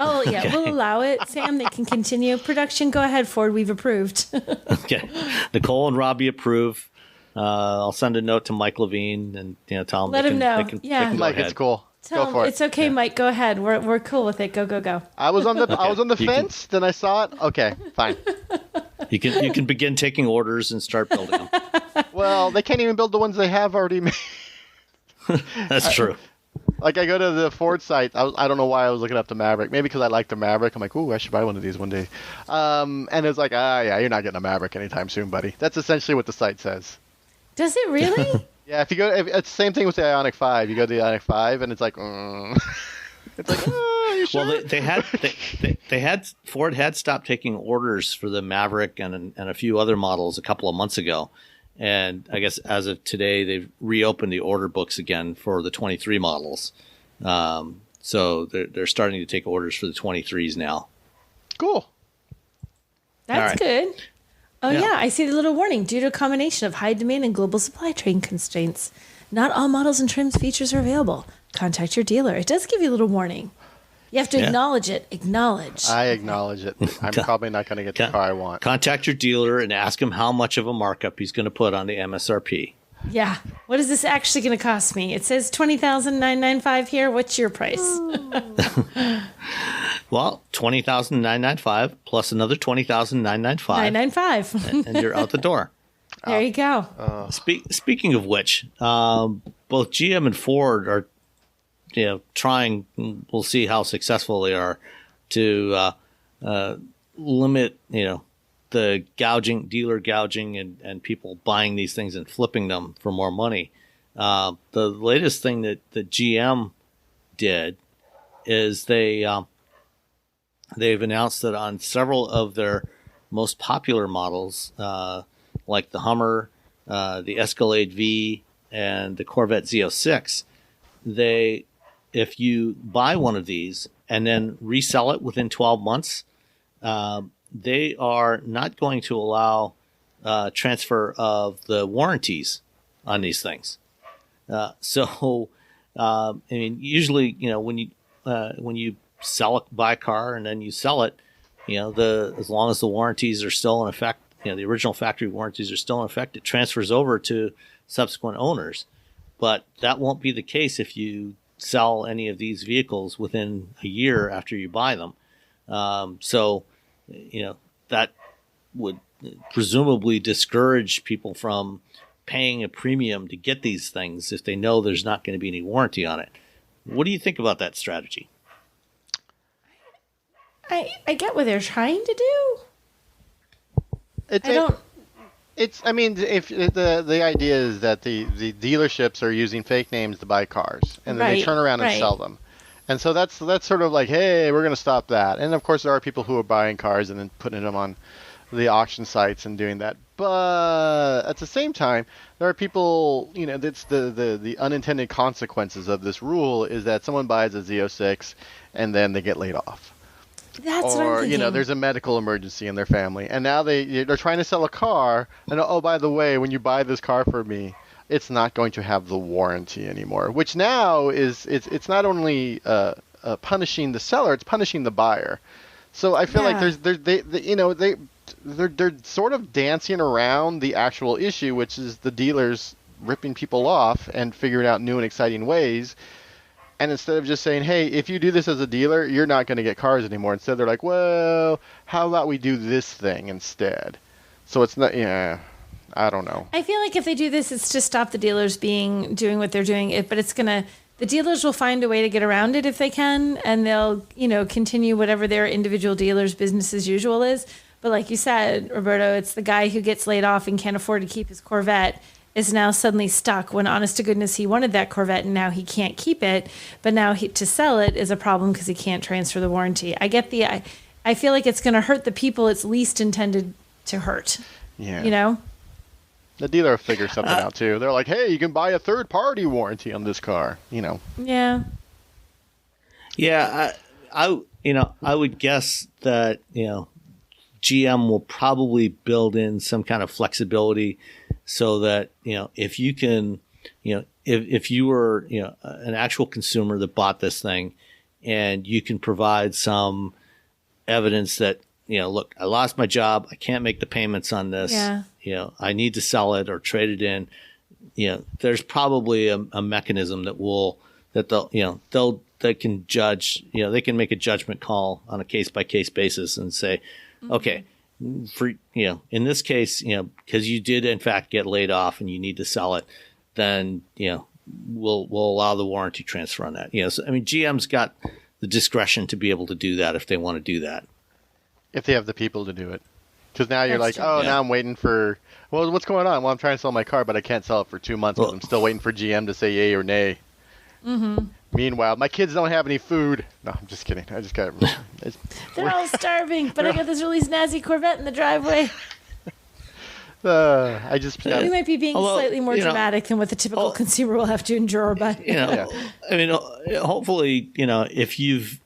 Oh, yeah, okay. We'll allow it. Sam, they can continue. Production, go ahead, Ford. We've approved. Okay. Nicole and Robbie approve. I'll send a note to Mike Levine and tell him. Let him know. They can Mike, go ahead. it's cool. Go for it. It's okay, Mike. Go ahead. We're cool with it. Go. I was on the fence. Then I saw it. Okay, fine. You can begin taking orders and start building them. Well, they can't even build the ones they have already made. That's true. Like, I go to the Ford site. I don't know why I was looking up the Maverick. Maybe because I like the Maverick. I'm like, ooh, I should buy one of these one day. And it's like, yeah, you're not getting a Maverick anytime soon, buddy. That's essentially what the site says. Does it really? Yeah, if it's the same thing with the Ioniq 5. You go to the Ioniq 5, and it's like, it's like, oh, you sure? Well, Ford had stopped taking orders for the Maverick and a few other models a couple of months ago. And I guess as of today, they've reopened the order books again for the 23 models. So they're starting to take orders for the 23s now. Cool. That's right. good. Oh, Yeah. yeah. I see the little warning. Due to a combination of high demand and global supply chain constraints, not all models and trims features are available. Contact your dealer. It does give you a little warning. You have to acknowledge it. Acknowledge. I acknowledge it. I'm probably not going to get the car I want. Contact your dealer and ask him how much of a markup he's going to put on the MSRP. Yeah. What is this actually going to cost me? It says $20,995 here. What's your price? Well, $20,995 plus another $20,995. $995. And you're out the door. There you go. Speaking of which, both GM and Ford are, trying. We'll see how successful they are to limit, the dealer gouging, and people buying these things and flipping them for more money. The latest thing that the GM did is they've announced that on several of their most popular models, like the Hummer, the Escalade V, and the Corvette Z06, if you buy one of these and then resell it within 12 months, they are not going to allow transfer of the warranties on these things. Usually, when you buy a car and then you sell it, as long as the warranties are still in effect, the original factory warranties are still in effect, it transfers over to subsequent owners. But that won't be the case if you sell any of these vehicles within a year after you buy them. That would presumably discourage people from paying a premium to get these things if they know there's not going to be any warranty on it. What do you think about that strategy? I get what they're trying to do. If the idea is that the dealerships are using fake names to buy cars, and then they turn around and sell them. And so that's sort of like, hey, we're going to stop that. And of course, there are people who are buying cars and then putting them on the auction sites and doing that. But at the same time, there are people, that's the unintended consequences of this rule is that someone buys a Z06 and then they get laid off. That's what I'm thinking. There's a medical emergency in their family, and now they're trying to sell a car, and oh, by the way, when you buy this car for me, it's not going to have the warranty anymore. Which now it's not only punishing the seller, it's punishing the buyer. So I feel like they're sort of dancing around the actual issue, which is the dealers ripping people off and figuring out new and exciting ways. And instead of just saying, hey, if you do this as a dealer, you're not going to get cars anymore. Instead, they're like, well, how about we do this thing instead? So it's not, I don't know. I feel like if they do this, it's to stop the dealers doing what they're doing. But the dealers will find a way to get around it if they can, and they'll, continue whatever their individual dealers' business as usual is. But like you said, Roberto, it's the guy who gets laid off and can't afford to keep his Corvette is now suddenly stuck when, honest to goodness, he wanted that Corvette and now he can't keep it. But now to sell it is a problem because he can't transfer the warranty. I feel like it's going to hurt the people it's least intended to hurt. Yeah. The dealer figures something out too. They're like, hey, you can buy a third-party warranty on this car. Yeah. Yeah. I would guess that, GM will probably build in some kind of flexibility so that, if you can, if you were, an actual consumer that bought this thing and you can provide some evidence that, look, I lost my job. I can't make the payments on this. Yeah. I need to sell it or trade it in. There's probably a mechanism they can judge, they can make a judgment call on a case by case basis and say, okay, for, in this case, because you did in fact get laid off and you need to sell it, then, we'll allow the warranty transfer on that. So, GM's got the discretion to be able to do that if they want to do that. If they have the people to do it. Because now you're That's like, true. now I'm waiting for, well, what's going on? Well, I'm trying to sell my car, but I can't sell it for 2 months because I'm still waiting for GM to say yay or nay. Mm-hmm. Meanwhile, my kids don't have any food. No, I'm just kidding. I just got. They're all starving, but I got this really snazzy Corvette in the driveway. I just. We might be being slightly more dramatic than what the typical consumer will have to endure, but hopefully, if you've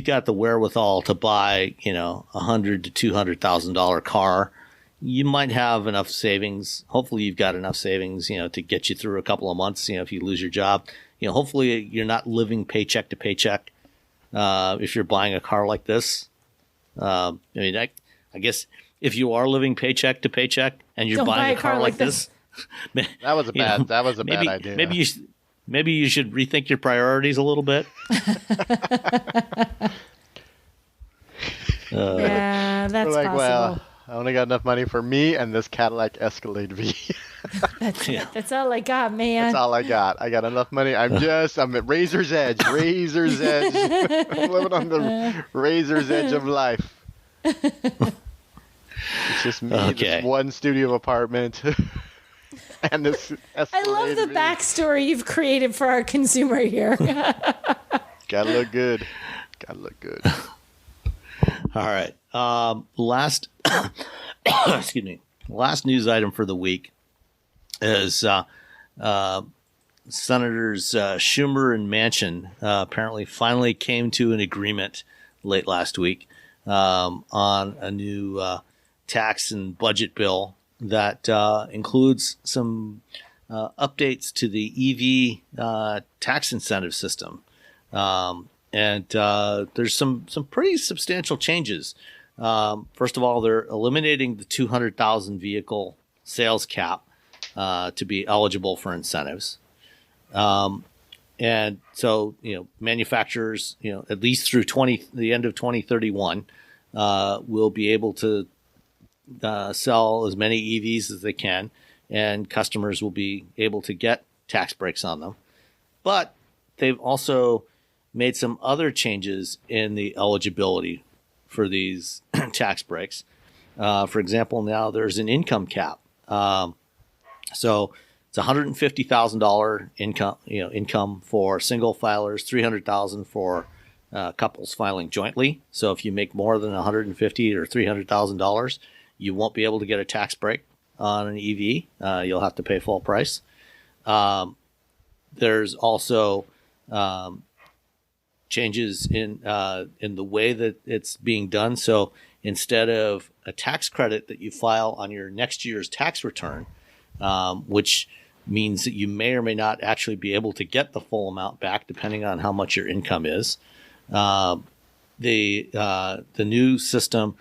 got the wherewithal to buy, $100,000 to $200,000 car, you might have enough savings. Hopefully, you've got enough savings, to get you through a couple of months. If you lose your job, hopefully you're not living paycheck to paycheck. If you're buying a car like this, I guess. If you are living paycheck to paycheck and you're buying a car like this, that was a bad idea. Maybe you should rethink your priorities a little bit. Yeah, that's We're like, possible. well, I only got enough money for me and this Cadillac Escalade V. That's all I got, man. That's all I got. I got enough money. I'm at razor's edge. I'm living on the razor's edge of life. It's just me, this one studio apartment, and this Escalade. I love the backstory you've created for our consumer here. Gotta look good. All right. Last excuse me. Last news item for the week is Senators Schumer and Manchin apparently finally came to an agreement late last week on a new tax and budget bill that includes some updates to the EV tax incentive system. And there's some pretty substantial changes. First of all, they're eliminating the 200,000 vehicle sales cap to be eligible for incentives. And so, manufacturers, at least through the end of 2031, will be able to sell as many EVs as they can, and customers will be able to get tax breaks on them. But they've also made some other changes in the eligibility for these tax breaks. For example, now there's an income cap. So it's $150,000 income for single filers, $300,000 for couples filing jointly. So if you make more than $150,000 or $300,000, you won't be able to get a tax break on an EV. You'll have to pay full price. There's also changes in the way that it's being done. So instead of a tax credit that you file on your next year's tax return, which means that you may or may not actually be able to get the full amount back depending on how much your income is, the new system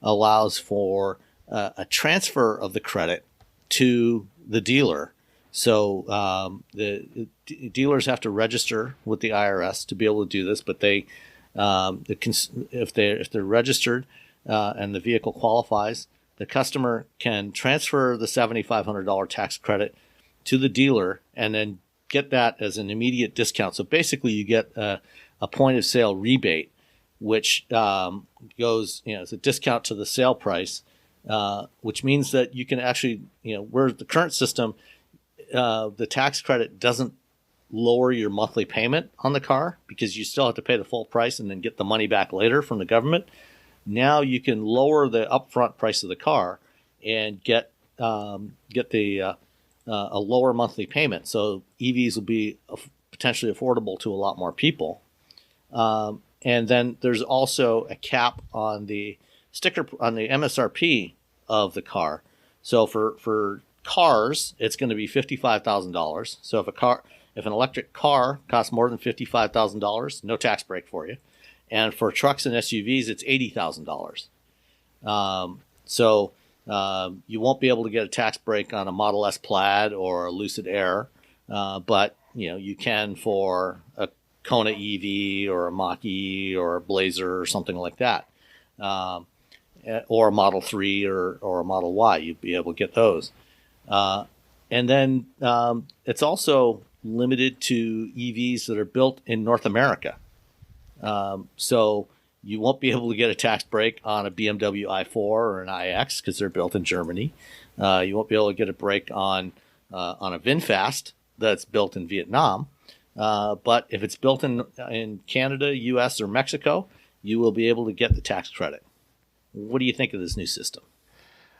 allows for a transfer of the credit to the dealer. So the dealers have to register with the IRS to be able to do this, but if they're registered and the vehicle qualifies, the customer can transfer the $7,500 tax credit to the dealer and then get that as an immediate discount. So basically, you get a point of sale rebate, which goes, as a discount to the sale price, which means that you can actually, where the current system, the tax credit doesn't lower your monthly payment on the car because you still have to pay the full price and then get the money back later from the government. Now you can lower the upfront price of the car and get the a lower monthly payment. So EVs will be potentially affordable to a lot more people. And then there's also a cap on the sticker on the MSRP of the car. So for cars, it's going to be $55,000. So if an electric car costs more than $55,000, no tax break for you. And for trucks and SUVs, it's $80,000. So you won't be able to get a tax break on a Model S Plaid or a Lucid Air, but you can for a Kona EV or a Mach-E or a Blazer or something like that. or a Model 3 or a Model Y. You'd be able to get those. And then it's also limited to EVs that are built in North America. So you won't be able to get a tax break on a BMW i4 or an iX because they're built in Germany. You won't be able to get a break on a VinFast that's built in Vietnam. But if it's built in Canada, U.S., or Mexico, you will be able to get the tax credit. What do you think of this new system?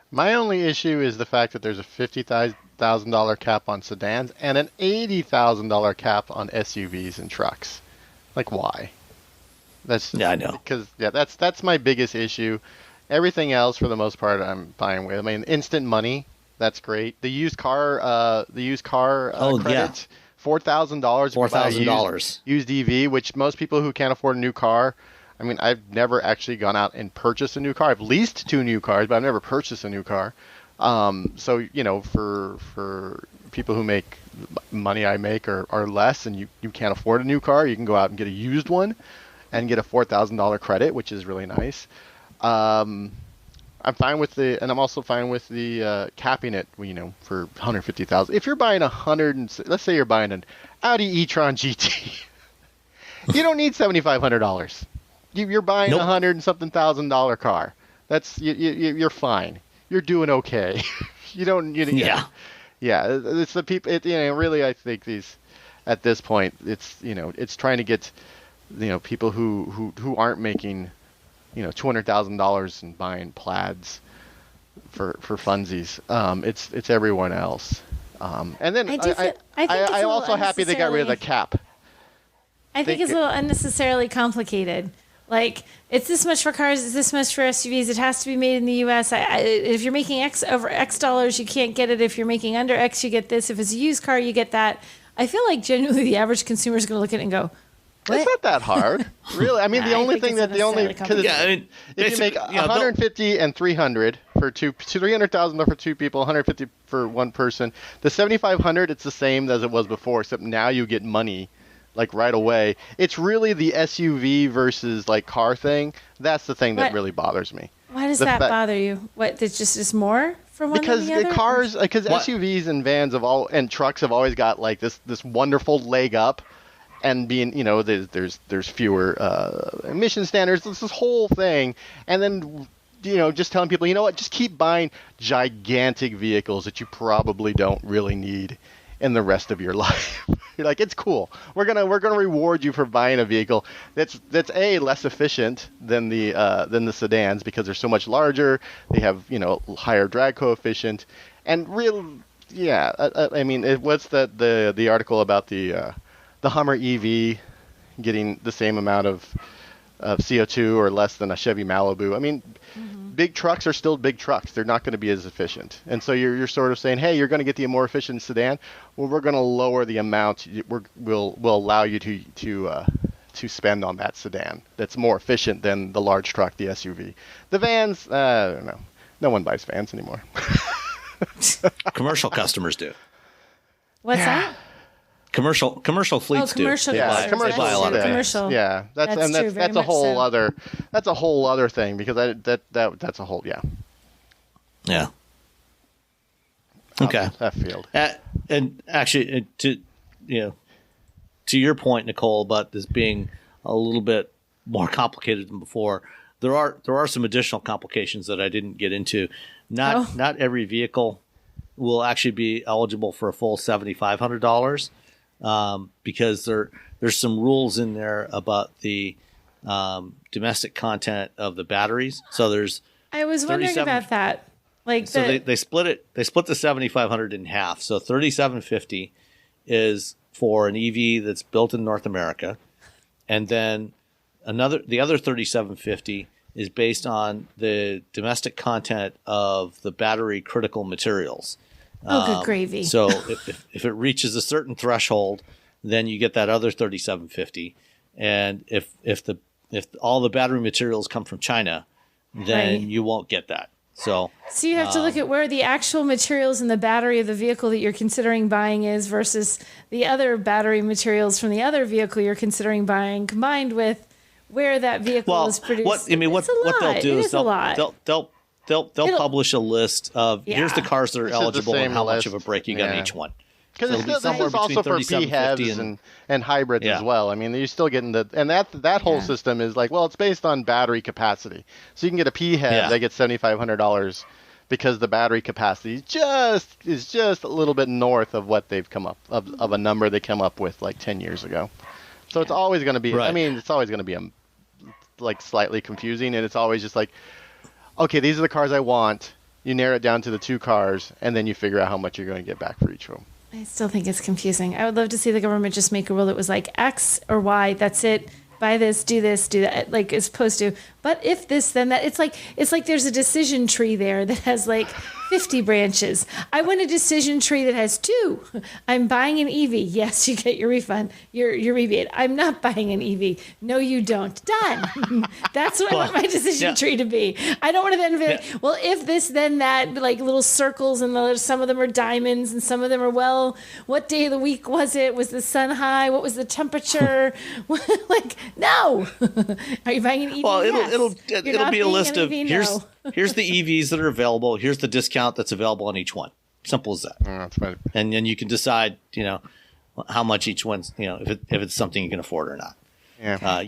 My only issue is the fact that there's a $50,000 cap on sedans and an $80,000 cap on SUVs and trucks. Like, why? I know. Because that's my biggest issue. Everything else, for the most part, I'm fine with. I mean, instant money, that's great. The used car credit, $4,000. $4,000. Used EV, which most people who can't afford a new car. I mean, I've never actually gone out and purchased a new car. I've leased 2 new cars, but I've never purchased a new car. So, for people who make money I make or less and you can't afford a new car, you can go out and get a used one and get a $4,000 credit, which is really nice. I'm fine with and I'm also fine with the capping it, for $150,000. If you're buying let's say you're buying an Audi e-Tron GT, you don't need $7,500. You're buying Nope. $100 and something $1,000 car. That's you're fine. You're doing okay. You don't. Yeah. Yeah. It's the people. Really, I think at this point, it's trying to get, people who aren't making, $200,000 and buying plaids for funsies. It's everyone else. And then I'm also happy they got rid of the cap. I think it's a little unnecessarily complicated. Like, it's this much for cars, it's this much for SUVs. It has to be made in the U.S. If you're making X over X dollars, you can't get it. If you're making under X, you get this. If it's a used car, you get that. I feel like genuinely the average consumer is going to look at it and go, what? It's not that hard, really. I mean, the only thing if you make 150 and 300 for 300,000 for 2 people, 150 for 1 person, the 7,500, it's the same as it was before, except now you get money. Like right away. It's really the SUV versus like car thing. That's the thing that really bothers me. Why does that bother you? What? It's just more for one than the other? Because SUVs and vans and trucks have always got like this wonderful leg up, and being there's fewer emission standards. This whole thing, and then just telling people just keep buying gigantic vehicles that you probably don't really need in the rest of your life. You're like, it's cool. We're gonna reward you for buying a vehicle that's less efficient than the sedans because they're so much larger. They have higher drag coefficient, and I mean, what's the article about the Hummer EV getting the same amount of CO2 or less than a Chevy Malibu? I mean, big trucks are still big trucks. They're not going to be as efficient. And so you're sort of saying, hey, you're going to get the more efficient sedan. Well, we're going to lower the amount we'll allow you to spend on that sedan. That's more efficient than the large truck, the SUV. The vans, I don't know. No one buys vans anymore. Commercial customers do. What's that? Commercial fleets do. Commercial They buy a lot of vans. Yeah, that's a whole other thing because that's a whole Yeah. Okay. That field. And actually, to your point, Nicole, about this being a little bit more complicated than before, there are some additional complications that I didn't get into. Not every vehicle will actually be eligible for a full $7,500. Because there's some rules in there about the domestic content of the batteries. So I was wondering about that. They split it. They split the 7,500 in half. So 3,750 is for an EV that's built in North America, and then the other 3,750 is based on the domestic content of the battery critical materials. Good gravy. So if it reaches a certain threshold, then you get that other 3,750. And if all the battery materials come from China, then you won't get that. So you have to look at where the actual materials in the battery of the vehicle that you're considering buying is versus the other battery materials from the other vehicle you're considering buying, combined with where that vehicle is produced. What they'll do is they'll publish a list of here's the cars that are eligible and how much of a break you got in each one. Because this is also for PHEVs and hybrids as well. I mean, you're still getting that whole system is like, well, it's based on battery capacity. So you can get a PHEV that gets $7,500 because the battery capacity is just a little bit north of what they've come up of a number they came up with like 10 years ago. So it's always going to be. I mean, it's always going to be like slightly confusing, and it's always just like, okay, these are the cars I want. You narrow it down to the 2 cars, and then you figure out how much you're going to get back for each of them. I still think it's confusing. I would love to see the government just make a rule that was like X or Y. That's it. Buy this, do that, like as opposed to. But if this, then that. It's like there's a decision tree there that has like 50 branches. I want a decision tree that has 2. I'm buying an EV. Yes, you get your refund, your rebate. I'm not buying an EV. No, you don't. Done. That's what I want my decision tree to be. I don't want to then be like, well, if this, then that, like little circles, and some of them are diamonds, and some of them are, well, what day of the week was it? Was the sun high? What was the temperature? Like, no. Are you buying an EV? Well, yes. it'll be a list of here's the EVs that are available. Here's the discount that's available on each one. Simple as that. That's right. And then you can decide, how much each one's, if it's something you can afford or not. Yeah.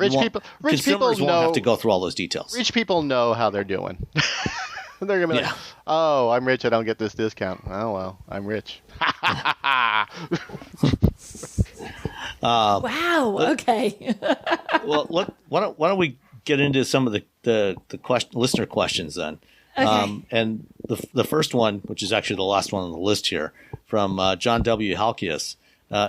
Rich people won't have to go through all those details. Rich people know how they're doing. They're gonna be like, "Oh, I'm rich. I don't get this discount. Oh well, I'm rich." Wow. Okay. Well, why don't we get into some of the listener questions then? Okay. And the first one, which is actually the last one on the list here, from John W. Halkias.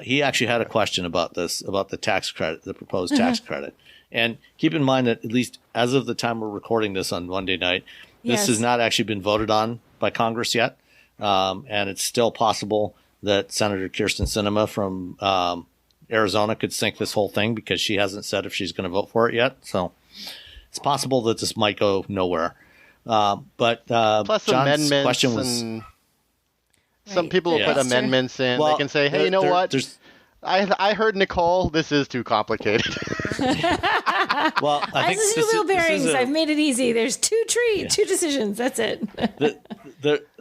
He actually had a question about the tax credit, the proposed tax credit. And keep in mind that at least as of the time we're recording this on Monday night, this has not actually been voted on by Congress yet. And it's still possible that Senator Kyrsten Sinema from Arizona could sink this whole thing because she hasn't said if she's going to vote for it yet. So it's possible that this might go nowhere. But plus John's amendments question was... Some people will put amendments in. Well, they can say, hey, you know what? I heard Nicole. This is too complicated. Well, I think this wheel bearings. I've made it easy. There's 2 decisions. That's it.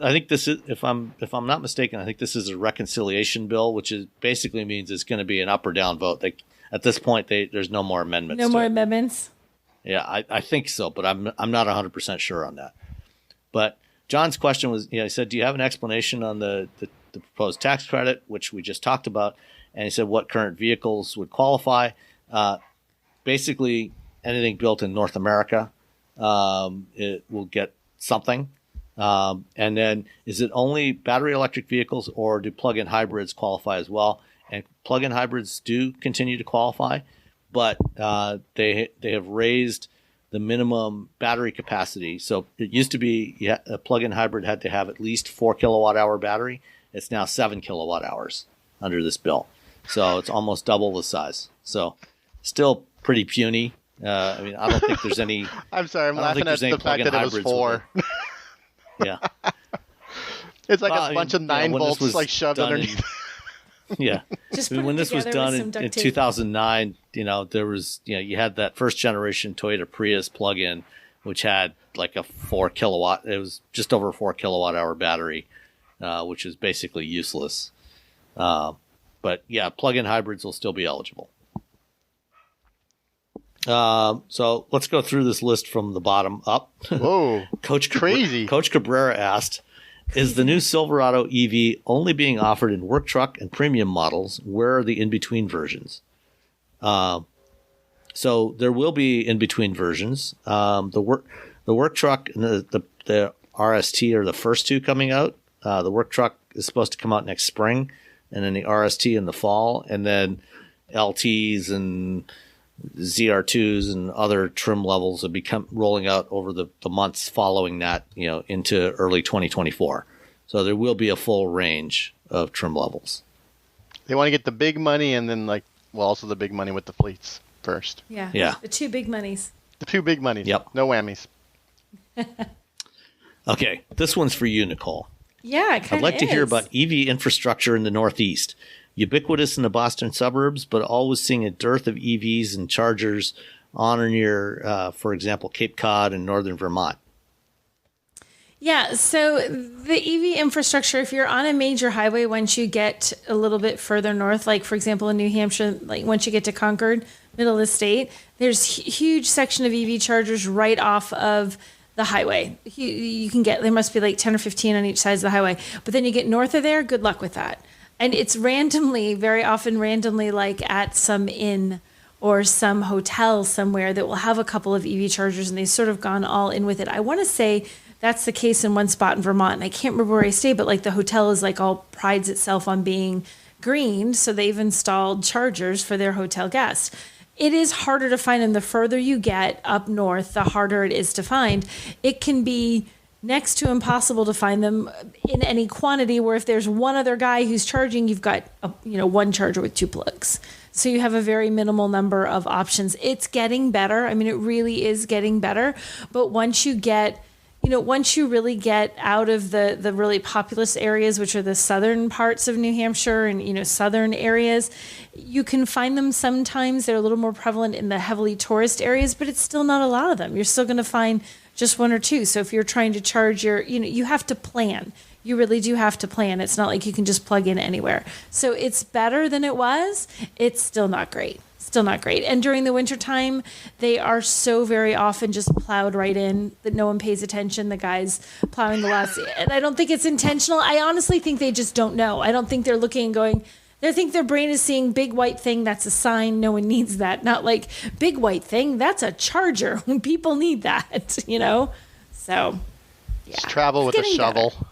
I think this is, if I'm not mistaken, I think this is a reconciliation bill, which basically means it's going to be an up or down vote. At this point, there's no more amendments. No more amendments. Yeah, I think so, but I'm not 100% sure on that. But John's question was, he said, do you have an explanation on the proposed tax credit, which we just talked about? And he said, what current vehicles would qualify? Basically, anything built in North America, it will get something. And then is it only battery electric vehicles, or do plug-in hybrids qualify as well? And plug-in hybrids do continue to qualify, but they have raised the minimum battery capacity. So it used to be a plug-in hybrid had to have at least 4 kilowatt hour battery. It's now 7 kilowatt hours under this bill. So it's almost double the size. So still pretty puny. I don't think there's any. I'm sorry, I'm laughing at the fact that it was 4. Yeah. It's like a bunch of 9 volts like shoved underneath. Yeah. When this was done in 2009, there was, you had that first generation Toyota Prius plug-in, which had like a 4 kilowatt. It was just over a 4 kilowatt hour battery, which is basically useless. But yeah, plug-in hybrids will still be eligible. So let's go through this list from the bottom up. Whoa, Coach Cabrera asked, is the new Silverado EV only being offered in work truck and premium models? Where are the in-between versions? So there will be in-between versions. The work truck and the RST are the first 2 coming out. The work truck is supposed to come out next spring, and then the RST in the fall, and then LTs and ZR2s and other trim levels will be rolling out over the months following that, into early 2024. So there will be a full range of trim levels. They want to get the big money, and then also the big money with the fleets first. Yeah. The 2 big monies. The 2 big monies. Yep. No whammies. Okay, this one's for you, Nicole. Yeah, it kind of I'd like to hear about EV infrastructure in the Northeast. Ubiquitous in the Boston suburbs, but always seeing a dearth of EVs and chargers on or near, for example, Cape Cod and northern Vermont? Yeah, so the EV infrastructure, if you're on a major highway, once you get a little bit further north, like for example in New Hampshire, like once you get to Concord, middle of the state, there's huge section of EV chargers right off of the highway. You can get, there must be like 10 or 15 on each side of the highway. But then you get north of there, good luck with that. And it's randomly, very often randomly, like at some inn or some hotel somewhere that will have a couple of EV chargers, and they've sort of gone all in with it. I want to say that's the case in one spot in Vermont. And I can't remember where I stay, but like the hotel is like all prides itself on being green. So they've installed chargers for their hotel guests. It is harder to find them. The further you get up north, the harder it is to find. It can be next to impossible to find them in any quantity, where if there's one other guy who's charging, you've got one charger with 2 plugs. So you have a very minimal number of options. It's getting better. I mean, it really is getting better. But once you really get out of the really populous areas, which are the southern parts of New Hampshire and, southern areas, you can find them sometimes. They're a little more prevalent in the heavily tourist areas, but it's still not a lot of them. You're still going to find just 1 or 2. So if you're trying to charge you have to plan. You really do have to plan. It's not like you can just plug in anywhere. So it's better than it was. It's still not great. Still not great. And during the wintertime, they are so very often just plowed right in that no one pays attention. The guys plowing the lots. And I don't think it's intentional. I honestly think they just don't know. I don't think they're looking and going, they think their brain is seeing big white thing. That's a sign. No one needs that. Not like big white thing. That's a charger when people need that, So, yeah. Just travel with a shovel. Better.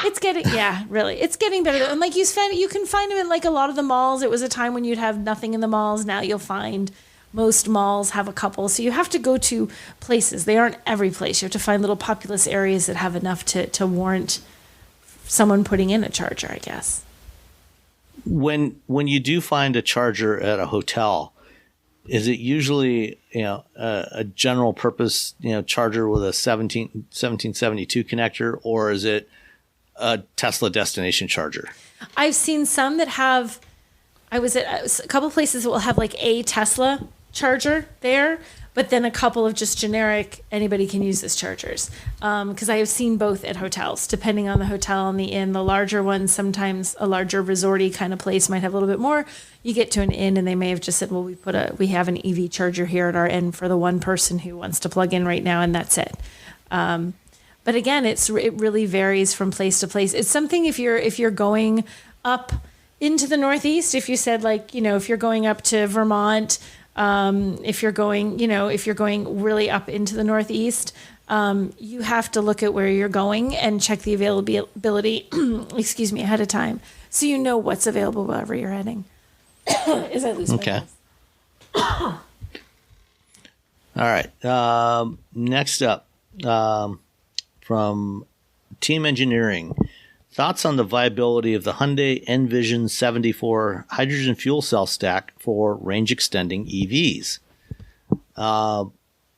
It's getting, really. It's getting better. And like you can find them in like a lot of the malls. It was a time when you'd have nothing in the malls. Now you'll find most malls have a couple. So you have to go to places. They aren't every place. You have to find little populous areas that have enough to warrant someone putting in a charger, I guess. When you do find a charger at a hotel, is it usually a general purpose charger with a 1772 connector, or is it a Tesla destination charger? I've seen some that have. I was at a couple places that will have like a Tesla charger there, but then a couple of just generic, anybody can use this chargers. Because I have seen both at hotels, depending on the hotel and the inn. The larger ones, sometimes a larger resorty kind of place might have a little bit more. You get to an inn and they may have just said, well, we have an EV charger here at our inn for the one person who wants to plug in right now, and that's it. But again, it really varies from place to place. It's something if you're going up into the Northeast, if you said like, if you're going up to Vermont, if you're going really up into the Northeast, you have to look at where you're going and check the availability, ahead of time. So you know what's available wherever you're heading. As I lose my voice. All right. Next up, from Team Engineering, thoughts on the viability of the Hyundai Envision 74 hydrogen fuel cell stack for range extending EVs.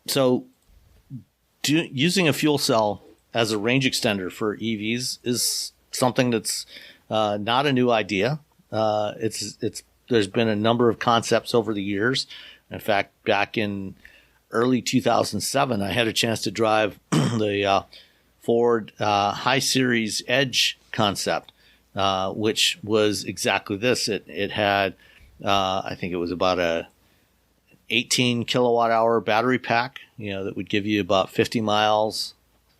So using a fuel cell as a range extender for EVs is something that's not a new idea. There's been a number of concepts over the years. In fact, back in early 2007, I had a chance to drive the Ford High Series Edge concept, which was exactly this. It had, I think it was about a 18 kilowatt hour battery pack, that would give you about 50 miles,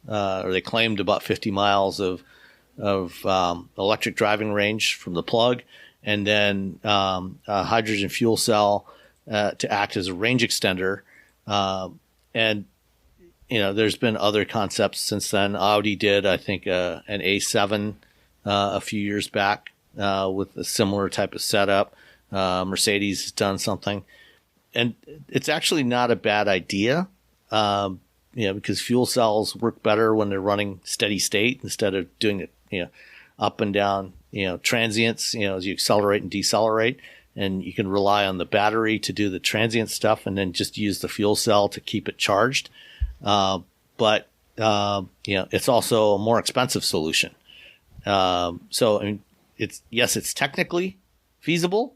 or they claimed about 50 miles of electric driving range from the plug, and then a hydrogen fuel cell to act as a range extender. And there's been other concepts since then. Audi did, I think, an A7 a few years back with a similar type of setup. Mercedes has done something. And it's actually not a bad idea, because fuel cells work better when they're running steady state instead of doing it, up and down, transients, as you accelerate and decelerate. And you can rely on the battery to do the transient stuff and then just use the fuel cell to keep it charged. But it's also a more expensive solution. So, I mean, it's technically feasible.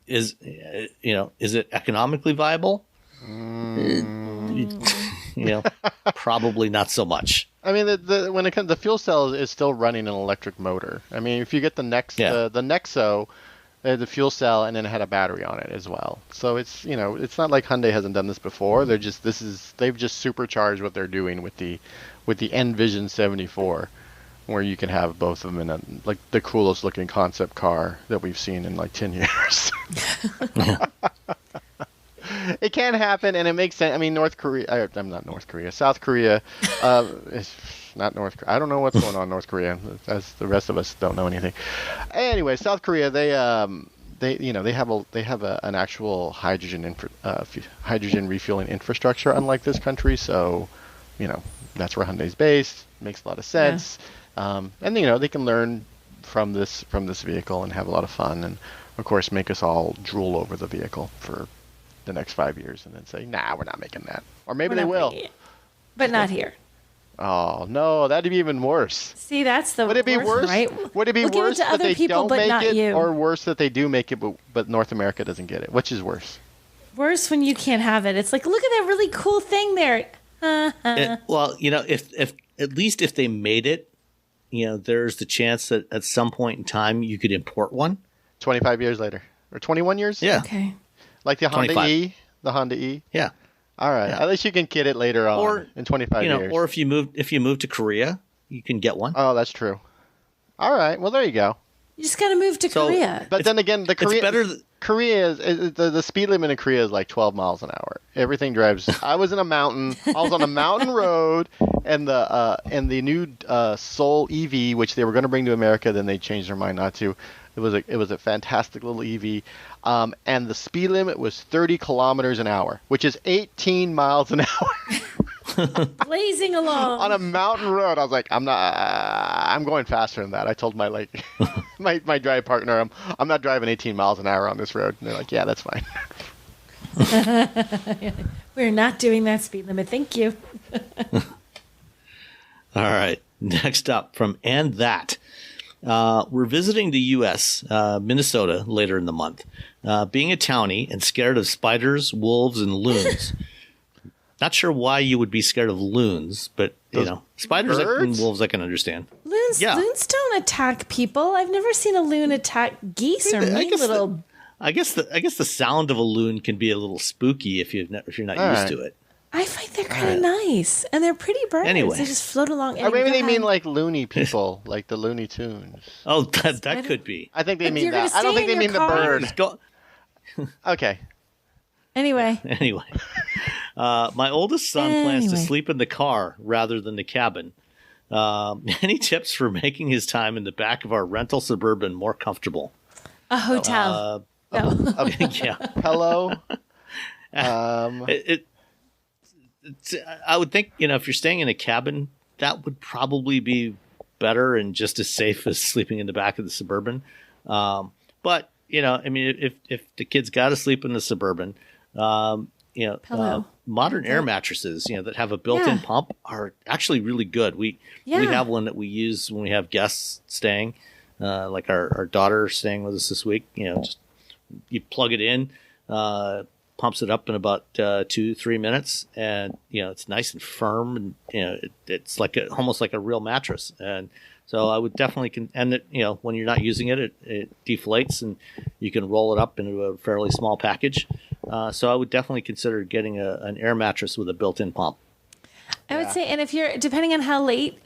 Is it economically viable? Probably not so much. I mean, when it comes, the fuel cell is still running an electric motor. I mean, if you get the the Nexo, the fuel cell, and then it had a battery on it as well. So it's it's not like Hyundai hasn't done this before. They've just supercharged what they're doing with the Envision 74, where you can have both of them in like the coolest looking concept car that we've seen in like 10 years. It can happen, and it makes sense. I mean, South Korea. Is not North Korea. I don't know what's going on in North Korea, as the rest of us don't know anything. Anyway, South Korea, they have an actual hydrogen refueling infrastructure, unlike this country. So, that's where Hyundai's based. Makes a lot of sense. Yeah. And they can learn from this vehicle and have a lot of fun, and of course make us all drool over the vehicle for the next 5 years, and then say, "Nah, we're not making that," or maybe they will, but not here. Oh no, that'd be even worse. See, that's the would it be worse? Right? Would it be worse that they don't make it, you. or worse that they do make it, but North America doesn't get it? Which is worse? Worse when you can't have it. It's like, look at that really cool thing there. Well, if at least if they made it, there's the chance that at some point in time you could import one. 25 years later, or 21 years? Yeah. Okay. Like the Honda 25. E, the Honda E. Yeah. All right. Yeah. At least you can get it later on, or in 25 years. Or if you move to Korea, you can get one. Oh, that's true. All right. Well, there you go. You just got to move to Korea. But then again, Korea is the speed limit in Korea is like 12 miles an hour. Everything drives. I was in a mountain. I was on a mountain road, and the new Soul EV, which they were going to bring to America, then they changed their mind not to. It was a fantastic little EV, and the speed limit was 30 kilometers an hour, which is 18 miles an hour. Blazing along on a mountain road. I was like, I'm going faster than that. I told my my drive partner, I'm not driving 18 miles an hour on this road. And they're like, yeah, that's fine. We're not doing that speed limit. Thank you. All right. Next up from And That. We're visiting the U.S., Minnesota, later in the month. Being a townie and scared of spiders, wolves, and loons. Not sure why you would be scared of loons, but, spiders and wolves I can understand. Loons don't attack people. I've never seen a loon attack geese or mean little... I guess the sound of a loon can be a little spooky if you're not used to it. I find they're kind of nice, and they're pretty birds. Anyway. They just float along. Or maybe they mean like loony people, like the Looney Tunes. Oh, that could be. I think they mean that. I don't think they mean the bird. Okay. Anyway. My oldest son plans to sleep in the car rather than the cabin. Any tips for making his time in the back of our rental Suburban more comfortable? A hotel. No. Yeah. Pillow. I would think, if you're staying in a cabin, that would probably be better and just as safe as sleeping in the back of the Suburban. But, if the kid's got to sleep in the Suburban, modern air mattresses, that have a built-in pump are actually really good. We have one that we use when we have guests staying, like our daughter staying with us this week. Just you plug it in, pumps it up in about 2-3 minutes, and it's nice and firm, and it's like almost like a real mattress. And so I would definitely when you're not using it, it deflates, and you can roll it up into a fairly small package. So I would definitely consider getting an air mattress with a built-in pump. I would say, and if you're depending on how late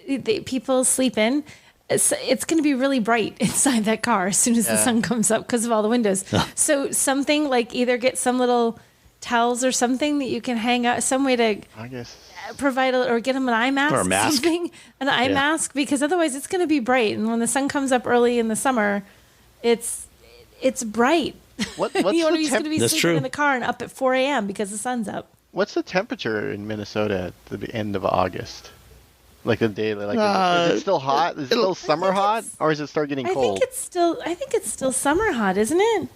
people sleep in, it's going to be really bright inside that car as soon as the sun comes up because of all the windows. So something like either get some little towels or something that you can hang out, some way to provide or get them an eye mask or a mask. Something, an eye mask, because otherwise it's going to be bright. And when the sun comes up early in the summer, it's bright. What's he's going to be That's sleeping true. in the car and up at 4 a.m. because the sun's up. What's the temperature in Minnesota at the end of August? Like the day, is it still hot? Is it still summer hot, or is it start getting cold? I think it's still summer hot, isn't it?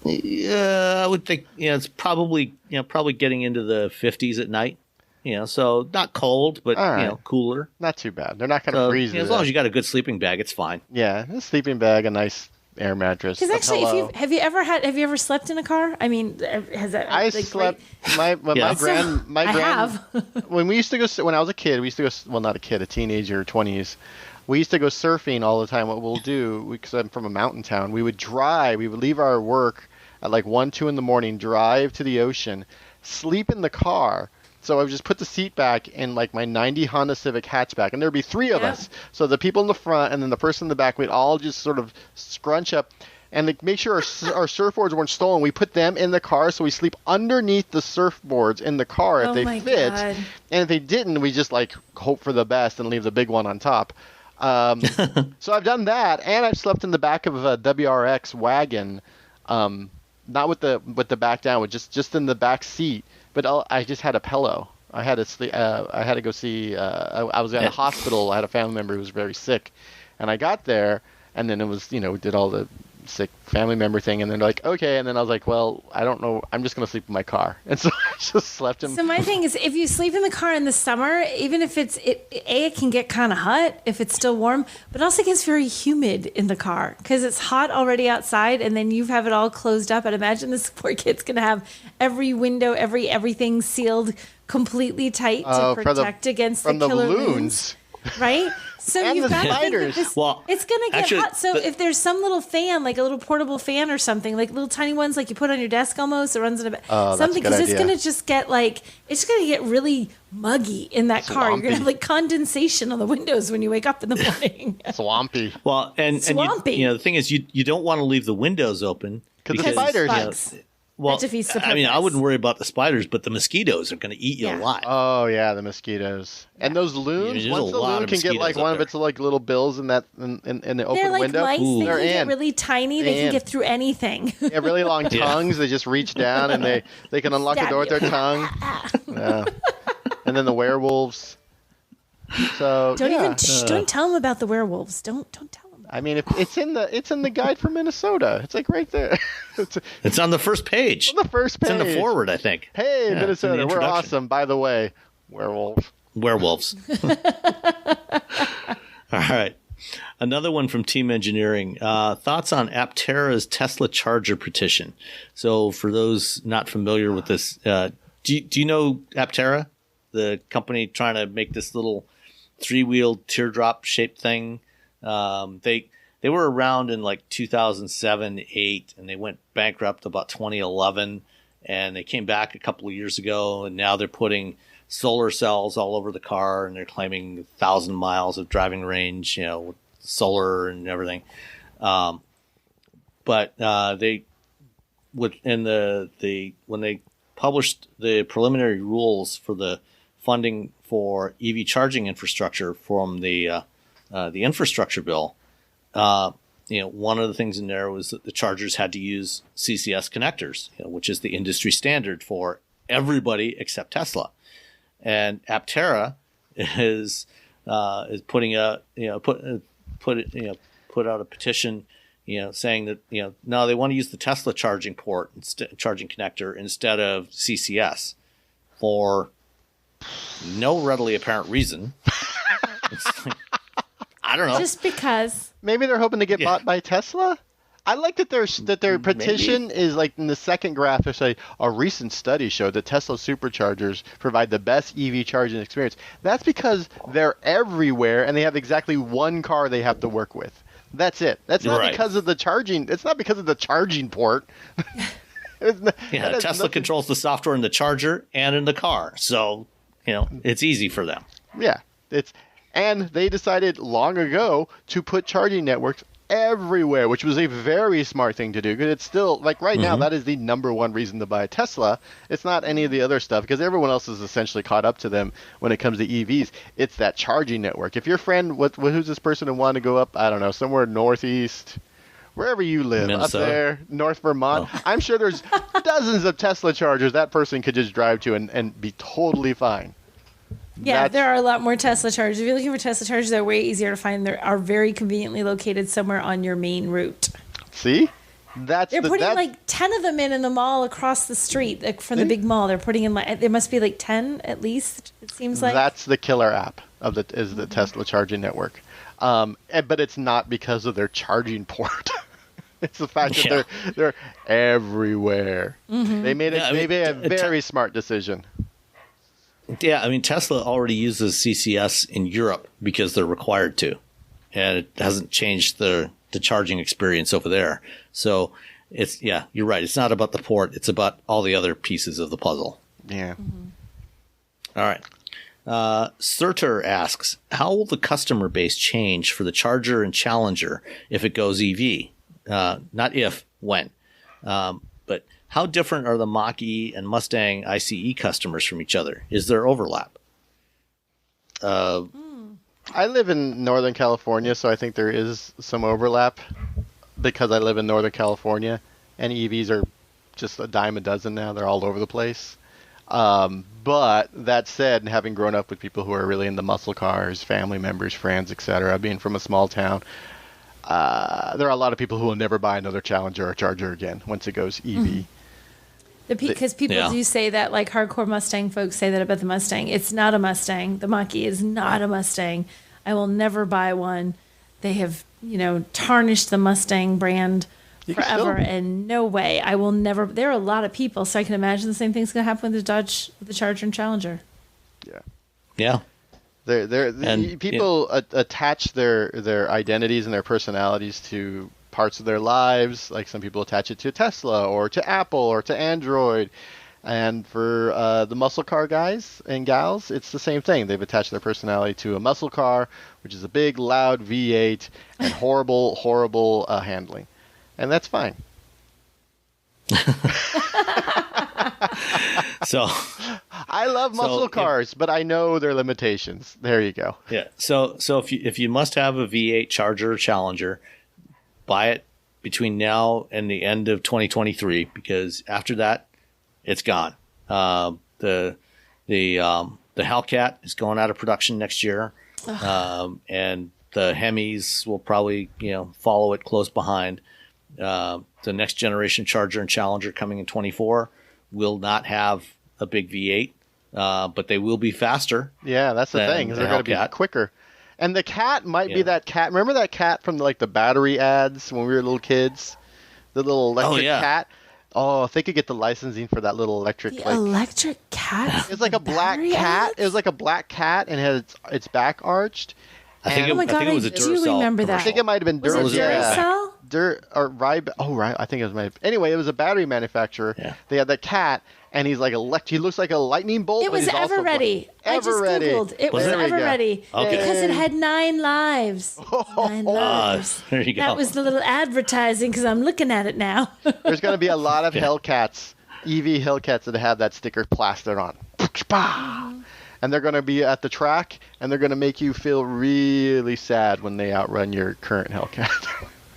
Yeah, I would think. It's probably getting into the 50s at night. So not cold, but cooler. Not too bad. They're not going to freeze. As long as you got a good sleeping bag, it's fine. Yeah, a sleeping bag, a nice air mattress. Because a actually, pillow. have you ever slept in a car? I mean, has that? I like, slept. right- My I grand. have. When we used to go, when I was a kid, we used to go. Well, not a kid, a teenager, 20s. We used to go surfing all the time. What we'll do, because I'm from a mountain town, we would drive. We would leave our work at like 1, 2 in the morning, drive to the ocean, sleep in the car. So I would just put the seat back in like my 90 Honda Civic hatchback, and there'd be 3 of us. So the people in the front and then the person in the back, we'd all just sort of scrunch up and like make sure our surfboards weren't stolen. We put them in the car, so we sleep underneath the surfboards in the car if they fit. God. And if they didn't, we just like hope for the best and leave the big one on top. So I've done that, and I've slept in the back of a WRX wagon, not with the back down, with just in the back seat. But I just had a pillow. I had to sleep. I had to go see. I was at a hospital. I had a family member who was very sick, and I got there, and then it was we did all the sick family member thing, and then like okay, and then I was like, well, I don't know. I'm just gonna sleep in my car, and so I just slept in. So my thing is, if you sleep in the car in the summer, even if it can get kind of hot if it's still warm, but also gets very humid in the car because it's hot already outside, and then you have it all closed up. And imagine this poor kid's gonna have every window, everything sealed completely tight to protect against the killer loons, right? So and you've the got to think spiders. that this, Well, it's going to get actually, hot. So if there's some little fan, like a little portable fan or something, like little tiny ones like you put on your desk almost, that runs in a something, because it's going to just get it's going to get really muggy in that car. You're going to have like condensation on the windows when you wake up in the morning. Swampy. Well, and Swampy. the thing is, you don't want to leave the windows open because the spiders. Bugs. Well, That defeats the I mean, I purpose. wouldn't worry about the spiders, but the mosquitoes are going to eat you Yeah. alive. Oh yeah, the mosquitoes and those loons. There's Once a the lot loon of can get like mosquitoes one up of its like little bills in the They're open like window. mice. They They're can get in. really tiny. They can get through anything. They have really long Yeah. tongues. They just reach down and they can unlock the Stab door with you. their tongue. Yeah. And then the werewolves. So Don't tell them about the werewolves. Don't tell them. I mean, if it's in the guide for Minnesota. It's like right there. It's on the first page. on the first page. It's in the forward, I think. Hey, Yeah, it's in the Minnesota, we're introduction. awesome. By the way, werewolf. Werewolves. All right. Another one from Team Engineering. Thoughts on Aptera's Tesla charger petition. So for those not familiar with this, do you know Aptera? The company trying to make this little 3-wheeled teardrop shaped thing. They were around in like 2007, 8, and they went bankrupt about 2011, and they came back a couple of years ago, and now they're putting solar cells all over the car, and they're claiming 1,000 miles of driving range, with solar and everything. But they would when they published the preliminary rules for the funding for EV charging infrastructure from the infrastructure bill, one of the things in there was that the chargers had to use CCS connectors, which is the industry standard for everybody except Tesla. And Aptera is putting put out a petition, saying that no, they want to use the Tesla charging charging connector instead of CCS for no readily apparent reason. It's like, I don't know. Just because. Maybe they're hoping to get bought by Tesla. I like that their petition is like in the second graph. They say a recent study showed that Tesla superchargers provide the best EV charging experience. That's because they're everywhere and they have exactly one car they have to work with. That's it. That's not because of the charging. It's not because of the charging port. Tesla controls the software in the charger and in the car, so it's easy for them. Yeah, and they decided long ago to put charging networks everywhere, which was a very smart thing to do, because it's still like right now that is the number one reason to buy a Tesla. It's not any of the other stuff, because everyone else is essentially caught up to them when it comes to EVs. It's that charging network. If your friend, who's this person who wanted to go up, I don't know, somewhere northeast, wherever you live, Minnesota. up there, North Vermont, I'm sure there's dozens of Tesla chargers that person could just drive to and be totally fine. Yeah, there are a lot more Tesla chargers. If you're looking for Tesla chargers, they're way easier to find. They are very conveniently located somewhere on your main route. See? They're putting like 10 of them in the mall across the street, like from the big mall. They're putting in there must be like 10 at least, it seems like. That's the killer app is the Tesla charging network. But it's not because of their charging port. It's the fact that they're everywhere. They made a very smart decision. Yeah, I mean, Tesla already uses CCS in Europe because they're required to, and it hasn't changed the charging experience over there. So you're right. It's not about the port. It's about all the other pieces of the puzzle. Yeah. All right. Surtur asks, how will the customer base change for the Charger and Challenger if it goes EV? Not if, when. But how different are the Mach-E and Mustang ICE customers from each other? Is there overlap? I live in Northern California, so I think there is some overlap because I live in Northern California, and EVs are just a dime a dozen now. They're all over the place. But that said, having grown up with people who are really into muscle cars, family members, friends, etc., being from a small town, there are a lot of people who will never buy another Challenger or Charger again once it goes EV. Because people do say that, like hardcore Mustang folks say that about the Mustang. It's not a Mustang. The Mach-E is not a Mustang. I will never buy one. They have, tarnished the Mustang brand forever, and no way. I will never. There are a lot of people, so I can imagine the same thing's going to happen with the Charger and Challenger. Yeah. People attach their identities and their personalities to parts of their lives. Like some people attach it to Tesla or to Apple or to Android. And for the muscle car guys and gals, it's the same thing. They've attached their personality to a muscle car, which is a big, loud V8 and horrible, horrible handling. And that's fine. So I love muscle cars, but I know their limitations. There you go. Yeah. So if you must have a V8 Charger or Challenger, buy it between now and the end of 2023, because after that, it's gone. The Hellcat is going out of production next year, and the Hemis will probably follow it close behind. The next generation Charger and Challenger coming in 24 will not have a big V8, but they will be faster. Yeah, that's the thing. They're going to be quicker. And the Cat might be that Cat. Remember that Cat from the battery ads when we were little kids? The little electric Cat? Oh, if they could get the licensing for that little electric... electric cat? It was like a black cat. Ads? It was like a black cat and had its back arched. I think it was a Duracell. I do remember that. I think it might have been Duracell. Was it Duracell? I think it was Anyway, it was a battery manufacturer. Yeah. They had that Cat, and he's like he looks like a lightning bolt. It was Everready. I just Googled. It was Everready. Okay. Because it had 9 lives. 9 lives. There you go. That was the little advertising, because I'm looking at it now. There's going to be a lot of Hellcats, EV Hellcats, that have that sticker plastered on. And they're going to be at the track, and they're going to make you feel really sad when they outrun your current Hellcat.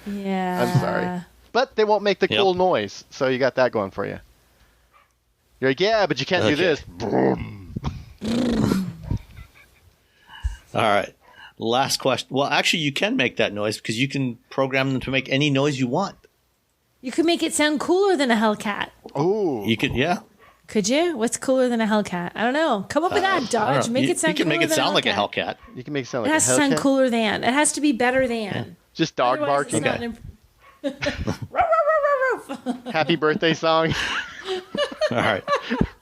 Yeah. I'm sorry. But they won't make the cool noise, so you got that going for you. You're like, yeah, but you can't do this. All right. Last question. Well, actually, you can make that noise because you can program them to make any noise you want. You could make it sound cooler than a Hellcat. Oh. You could, yeah. Could you? What's cooler than a Hellcat? I don't know. Come up with that, Dodge. Make it sound cooler than a Hellcat. You can make it sound like a Hellcat. You can make it sound like a Hellcat. It has to sound cooler than. It has to be better than. Yeah. Just dog Otherwise, barking. Happy birthday song. All right.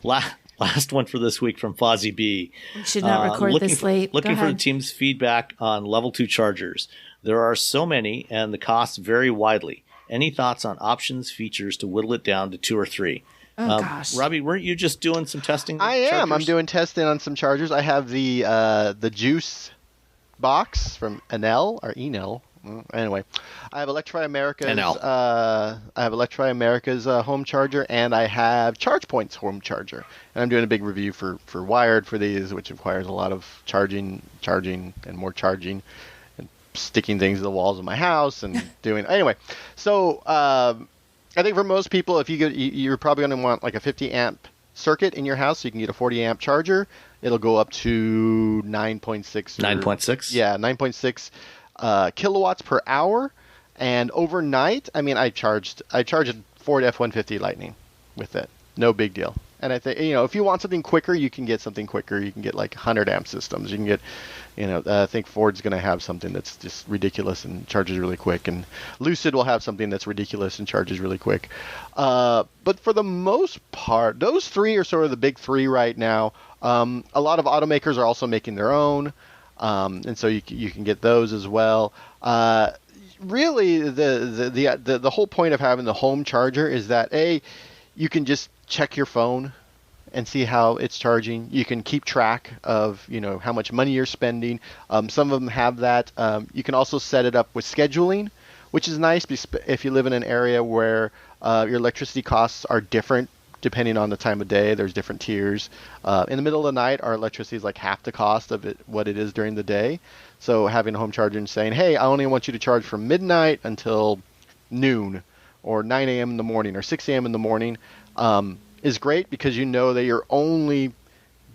Last one for this week from Fozzie B. We should not record this late. Looking for the team's feedback on level 2 chargers. There are so many, and the costs vary widely. Any thoughts on options, features to whittle it down to 2 or 3? Oh, gosh. Robbie, weren't you just doing some testing? I am. I'm doing testing on some chargers. I have the Juice box from Enel or Enel. Anyway, I have Electrify America's home charger, and I have ChargePoint's home charger. And I'm doing a big review for Wired for these, which requires a lot of charging, and more charging, and sticking things to the walls of my house and doing anyway. So I think for most people, if you're probably going to want like a 50 amp circuit in your house, so you can get a 40 amp charger. It'll go up to 9.6. 9.6. Yeah, 9.6. Kilowatts per hour, and overnight, I mean, I charged a Ford F-150 Lightning with it, no big deal, And I think, if you want something quicker, you can get something quicker. You can get like 100 amp systems. You can get, I think Ford's going to have something that's just ridiculous and charges really quick. And Lucid will have something that's ridiculous and charges really quick. But for the most part, those three are sort of the big three right now. A lot of automakers are also making their own. And so you can get those as well. Really, the whole point of having the home charger is that, you can just check your phone and see how it's charging. You can keep track of, how much money you're spending. Some of them have that. You can also set it up with scheduling, which is nice if you live in an area where your electricity costs are different depending on the time of day. There's different tiers. In the middle of the night, our electricity is like half the cost of what it is during the day. So having a home charger and saying, hey, I only want you to charge from midnight until noon, or 9 a.m. in the morning, or 6 a.m. in the morning, is great, because you know that you're only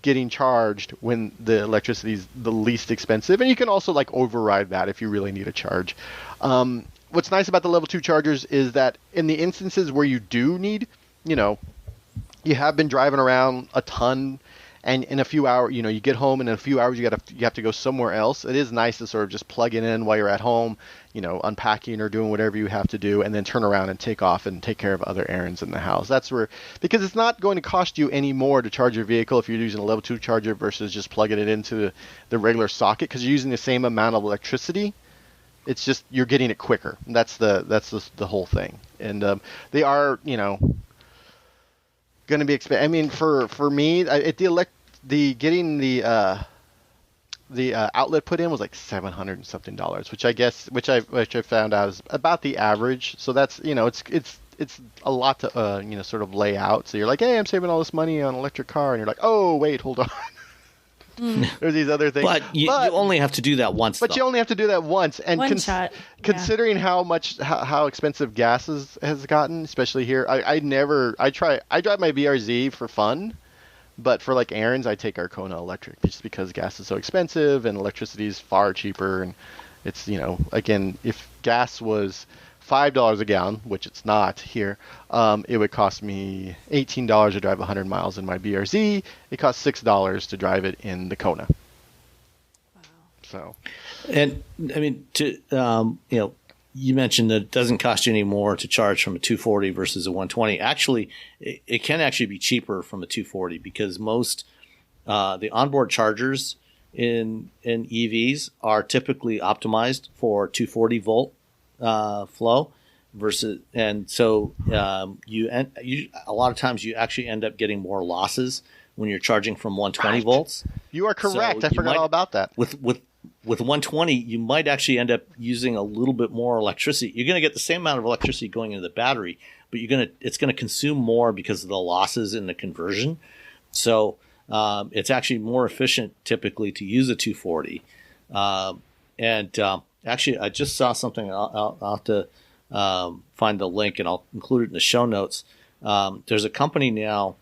getting charged when the electricity is the least expensive. And you can also like override that if you really need a charge. What's nice about the level 2 chargers is that in the instances where you do need, you have been driving around a ton, and in a few hours, you get home, and in a few hours you have to go somewhere else. It is nice to sort of just plug it in while you're at home, unpacking or doing whatever you have to do, and then turn around and take off and take care of other errands in the house. That's where, because it's not going to cost you any more to charge your vehicle if you're using a level 2 charger versus just plugging it into the regular socket, because you're using the same amount of electricity. It's just you're getting it quicker. That's the whole thing. And they are, going to be expensive. I mean, for me, getting the outlet put in was like $700 and something, which I found out is about the average. So that's, it's a lot to sort of lay out. So you're like, hey, I'm saving all this money on an electric car, and you're like, oh wait, hold on. There's these other things. But you only have to do that once. But you only have to do that once. And One shot. Considering how expensive gas has gotten, especially here, I drive my BRZ for fun, but for like errands, I take our Kona electric just because gas is so expensive and electricity is far cheaper. And it's, again, if gas was $5 a gallon, which it's not here, it would cost me $18 to drive 100 miles in my BRZ. It costs $6 to drive it in the Kona. Wow. So, and I mean, you mentioned that it doesn't cost you any more to charge from a 240 versus a 120. Actually, it can actually be cheaper from a 240, because most the onboard chargers in EVs are typically optimized for 240 volt flow versus, and so you a lot of times you actually end up getting more losses when you're charging from 120 volts. You are correct. So I forgot all about that. With 120, you might actually end up using a little bit more electricity. You're going to get the same amount of electricity going into the battery, but it's going to consume more because of the losses in the conversion. So it's actually more efficient typically to use a 240. Actually, I just saw something. I'll have to find the link, and I'll include it in the show notes. There's a company now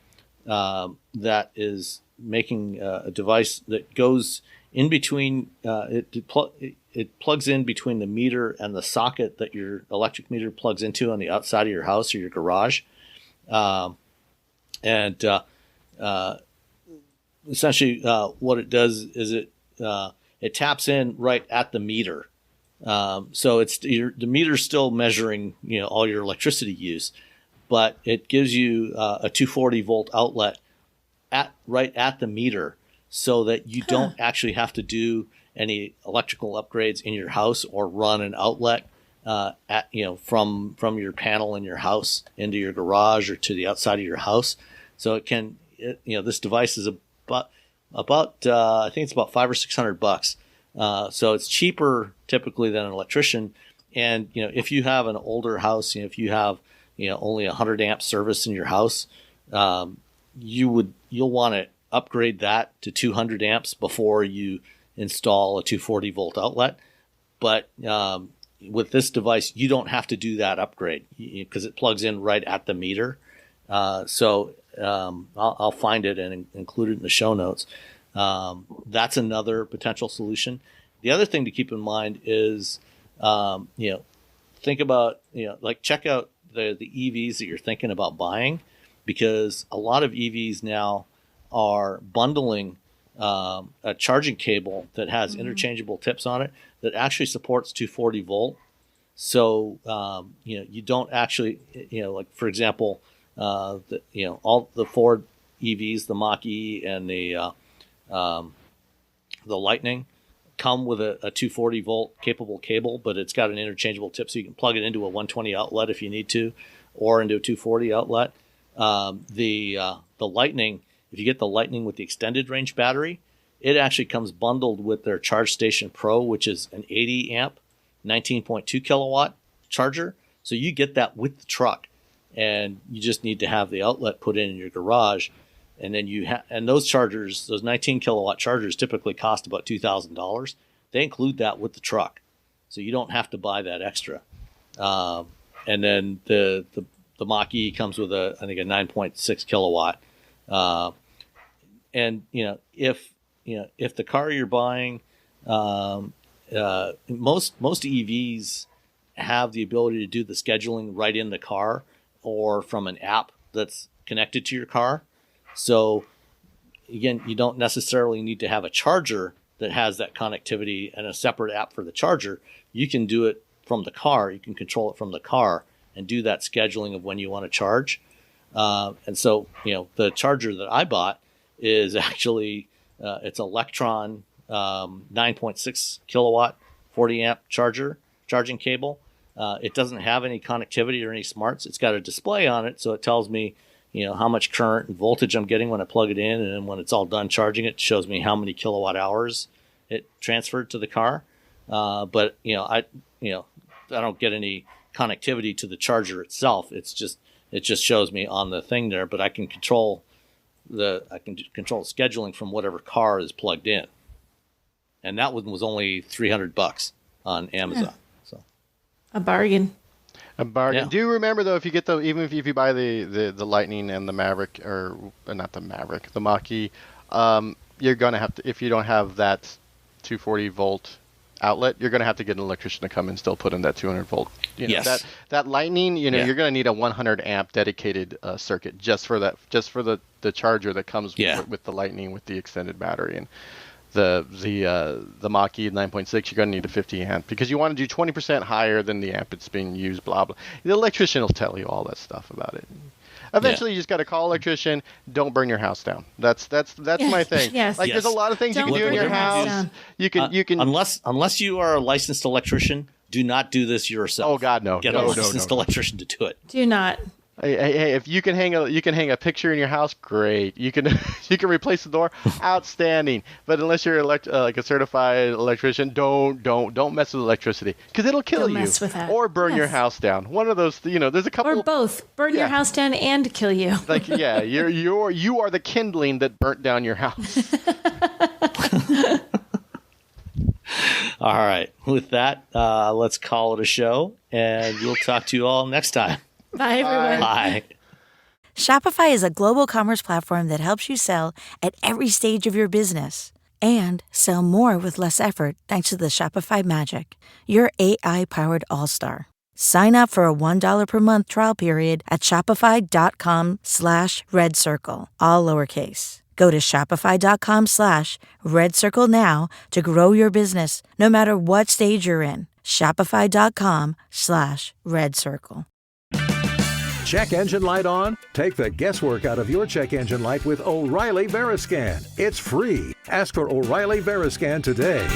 that is making a device that goes in between. It plugs in between the meter and the socket that your electric meter plugs into on the outside of your house or your garage. Essentially, what it does is it taps in right at the meter. So the meter's still measuring, all your electricity use, but it gives you a 240 volt outlet right at the meter, so that you don't actually have to do any electrical upgrades in your house or run an outlet from your panel in your house into your garage or to the outside of your house. So this device is about I think it's about $500 or $600. So it's cheaper typically than an electrician. And, if you have an older house, if you have, only 100 amp service in your house, you'll want to upgrade that to 200 amps before you install a 240 volt outlet. But with this device, you don't have to do that upgrade because it plugs in right at the meter. So I'll find it and include it in the show notes. That's another potential solution. The other thing to keep in mind is, think about, check out the EVs that you're thinking about buying. because a lot of EVs now are bundling a charging cable that has interchangeable tips on it that actually supports 240 volt. So, you don't actually, like for example, all the Ford EVs, the Mach-E and the Lightning come with a 240 volt capable cable, but it's got an interchangeable tip, so you can plug it into a 120 outlet if you need to, or into a 240 outlet. The Lightning, if you get the Lightning with the extended range battery, it actually comes bundled with their Charge Station Pro, which is an 80 amp, 19.2 kilowatt charger. So you get that with the truck, and you just need to have the outlet put in your garage. And then and those chargers, those 19 kilowatt chargers, typically cost about $2,000. They include that with the truck, so you don't have to buy that extra. And then the Mach-E comes with I think a 9.6 kilowatt. And if the car you're buying, most EVs have the ability to do the scheduling right in the car or from an app that's connected to your car. So again, you don't necessarily need to have a charger that has that connectivity and a separate app for the charger. You can do it from the car. You can control it from the car and do that scheduling of when you want to charge. And so, the charger that I bought is actually, it's an e-Tron 9.6 kilowatt, 40 amp charging cable. It doesn't have any connectivity or any smarts. It's got a display on it, so it tells me, how much current and voltage I'm getting when I plug it in, and then when it's all done charging, it shows me how many kilowatt hours it transferred to the car. But I don't get any connectivity to the charger itself. It just shows me on the thing there, but I can control scheduling from whatever car is plugged in. And that one was only $300 on Amazon. Yeah. So a bargain. A bargain. Yeah. Do you remember though, if you get even if you buy the Lightning and the Maverick, or not the Maverick, the Mach-E, you're gonna have to, if you don't have that 240 volt outlet, you're gonna have to get an electrician to come and still put in that 200 volt. Yes. That Lightning, you're gonna need a 100 amp dedicated circuit just for the charger that comes with the Lightning with the extended battery. And the Mach-E 9.6, you're going to need a 50 amp because you want to do 20% higher than the amp it's being used, blah, blah. The electrician will tell you all that stuff about it. Eventually, you just got to call an electrician. Don't burn your house down. That's my thing. Yes. There's a lot of things Don't you can do in your burn your house house. down. You can unless you are a licensed electrician, do not do this yourself. Oh God, no. Get a licensed electrician to do it. Do not. Hey, if you can hang a picture in your house, great. You can replace the door, outstanding. But unless you're like a certified electrician, don't mess with electricity because it'll kill you. Don't mess with that. Or burn your house down. One of those, there's a couple. Or both. Burn your house down and kill you. You are the kindling that burnt down your house. All right. With that, let's call it a show, and we'll talk to you all next time. Bye, everyone. Bye. Shopify is a global commerce platform that helps you sell at every stage of your business and sell more with less effort thanks to the Shopify Magic, your AI-powered all-star. Sign up for a $1 per month trial period at shopify.com/redcircle, all lowercase. Go to shopify.com/redcircle now to grow your business no matter what stage you're in. Shopify.com/redcircle. Check engine light on? Take the guesswork out of your check engine light with O'Reilly Veriscan. It's free. Ask for O'Reilly Veriscan today.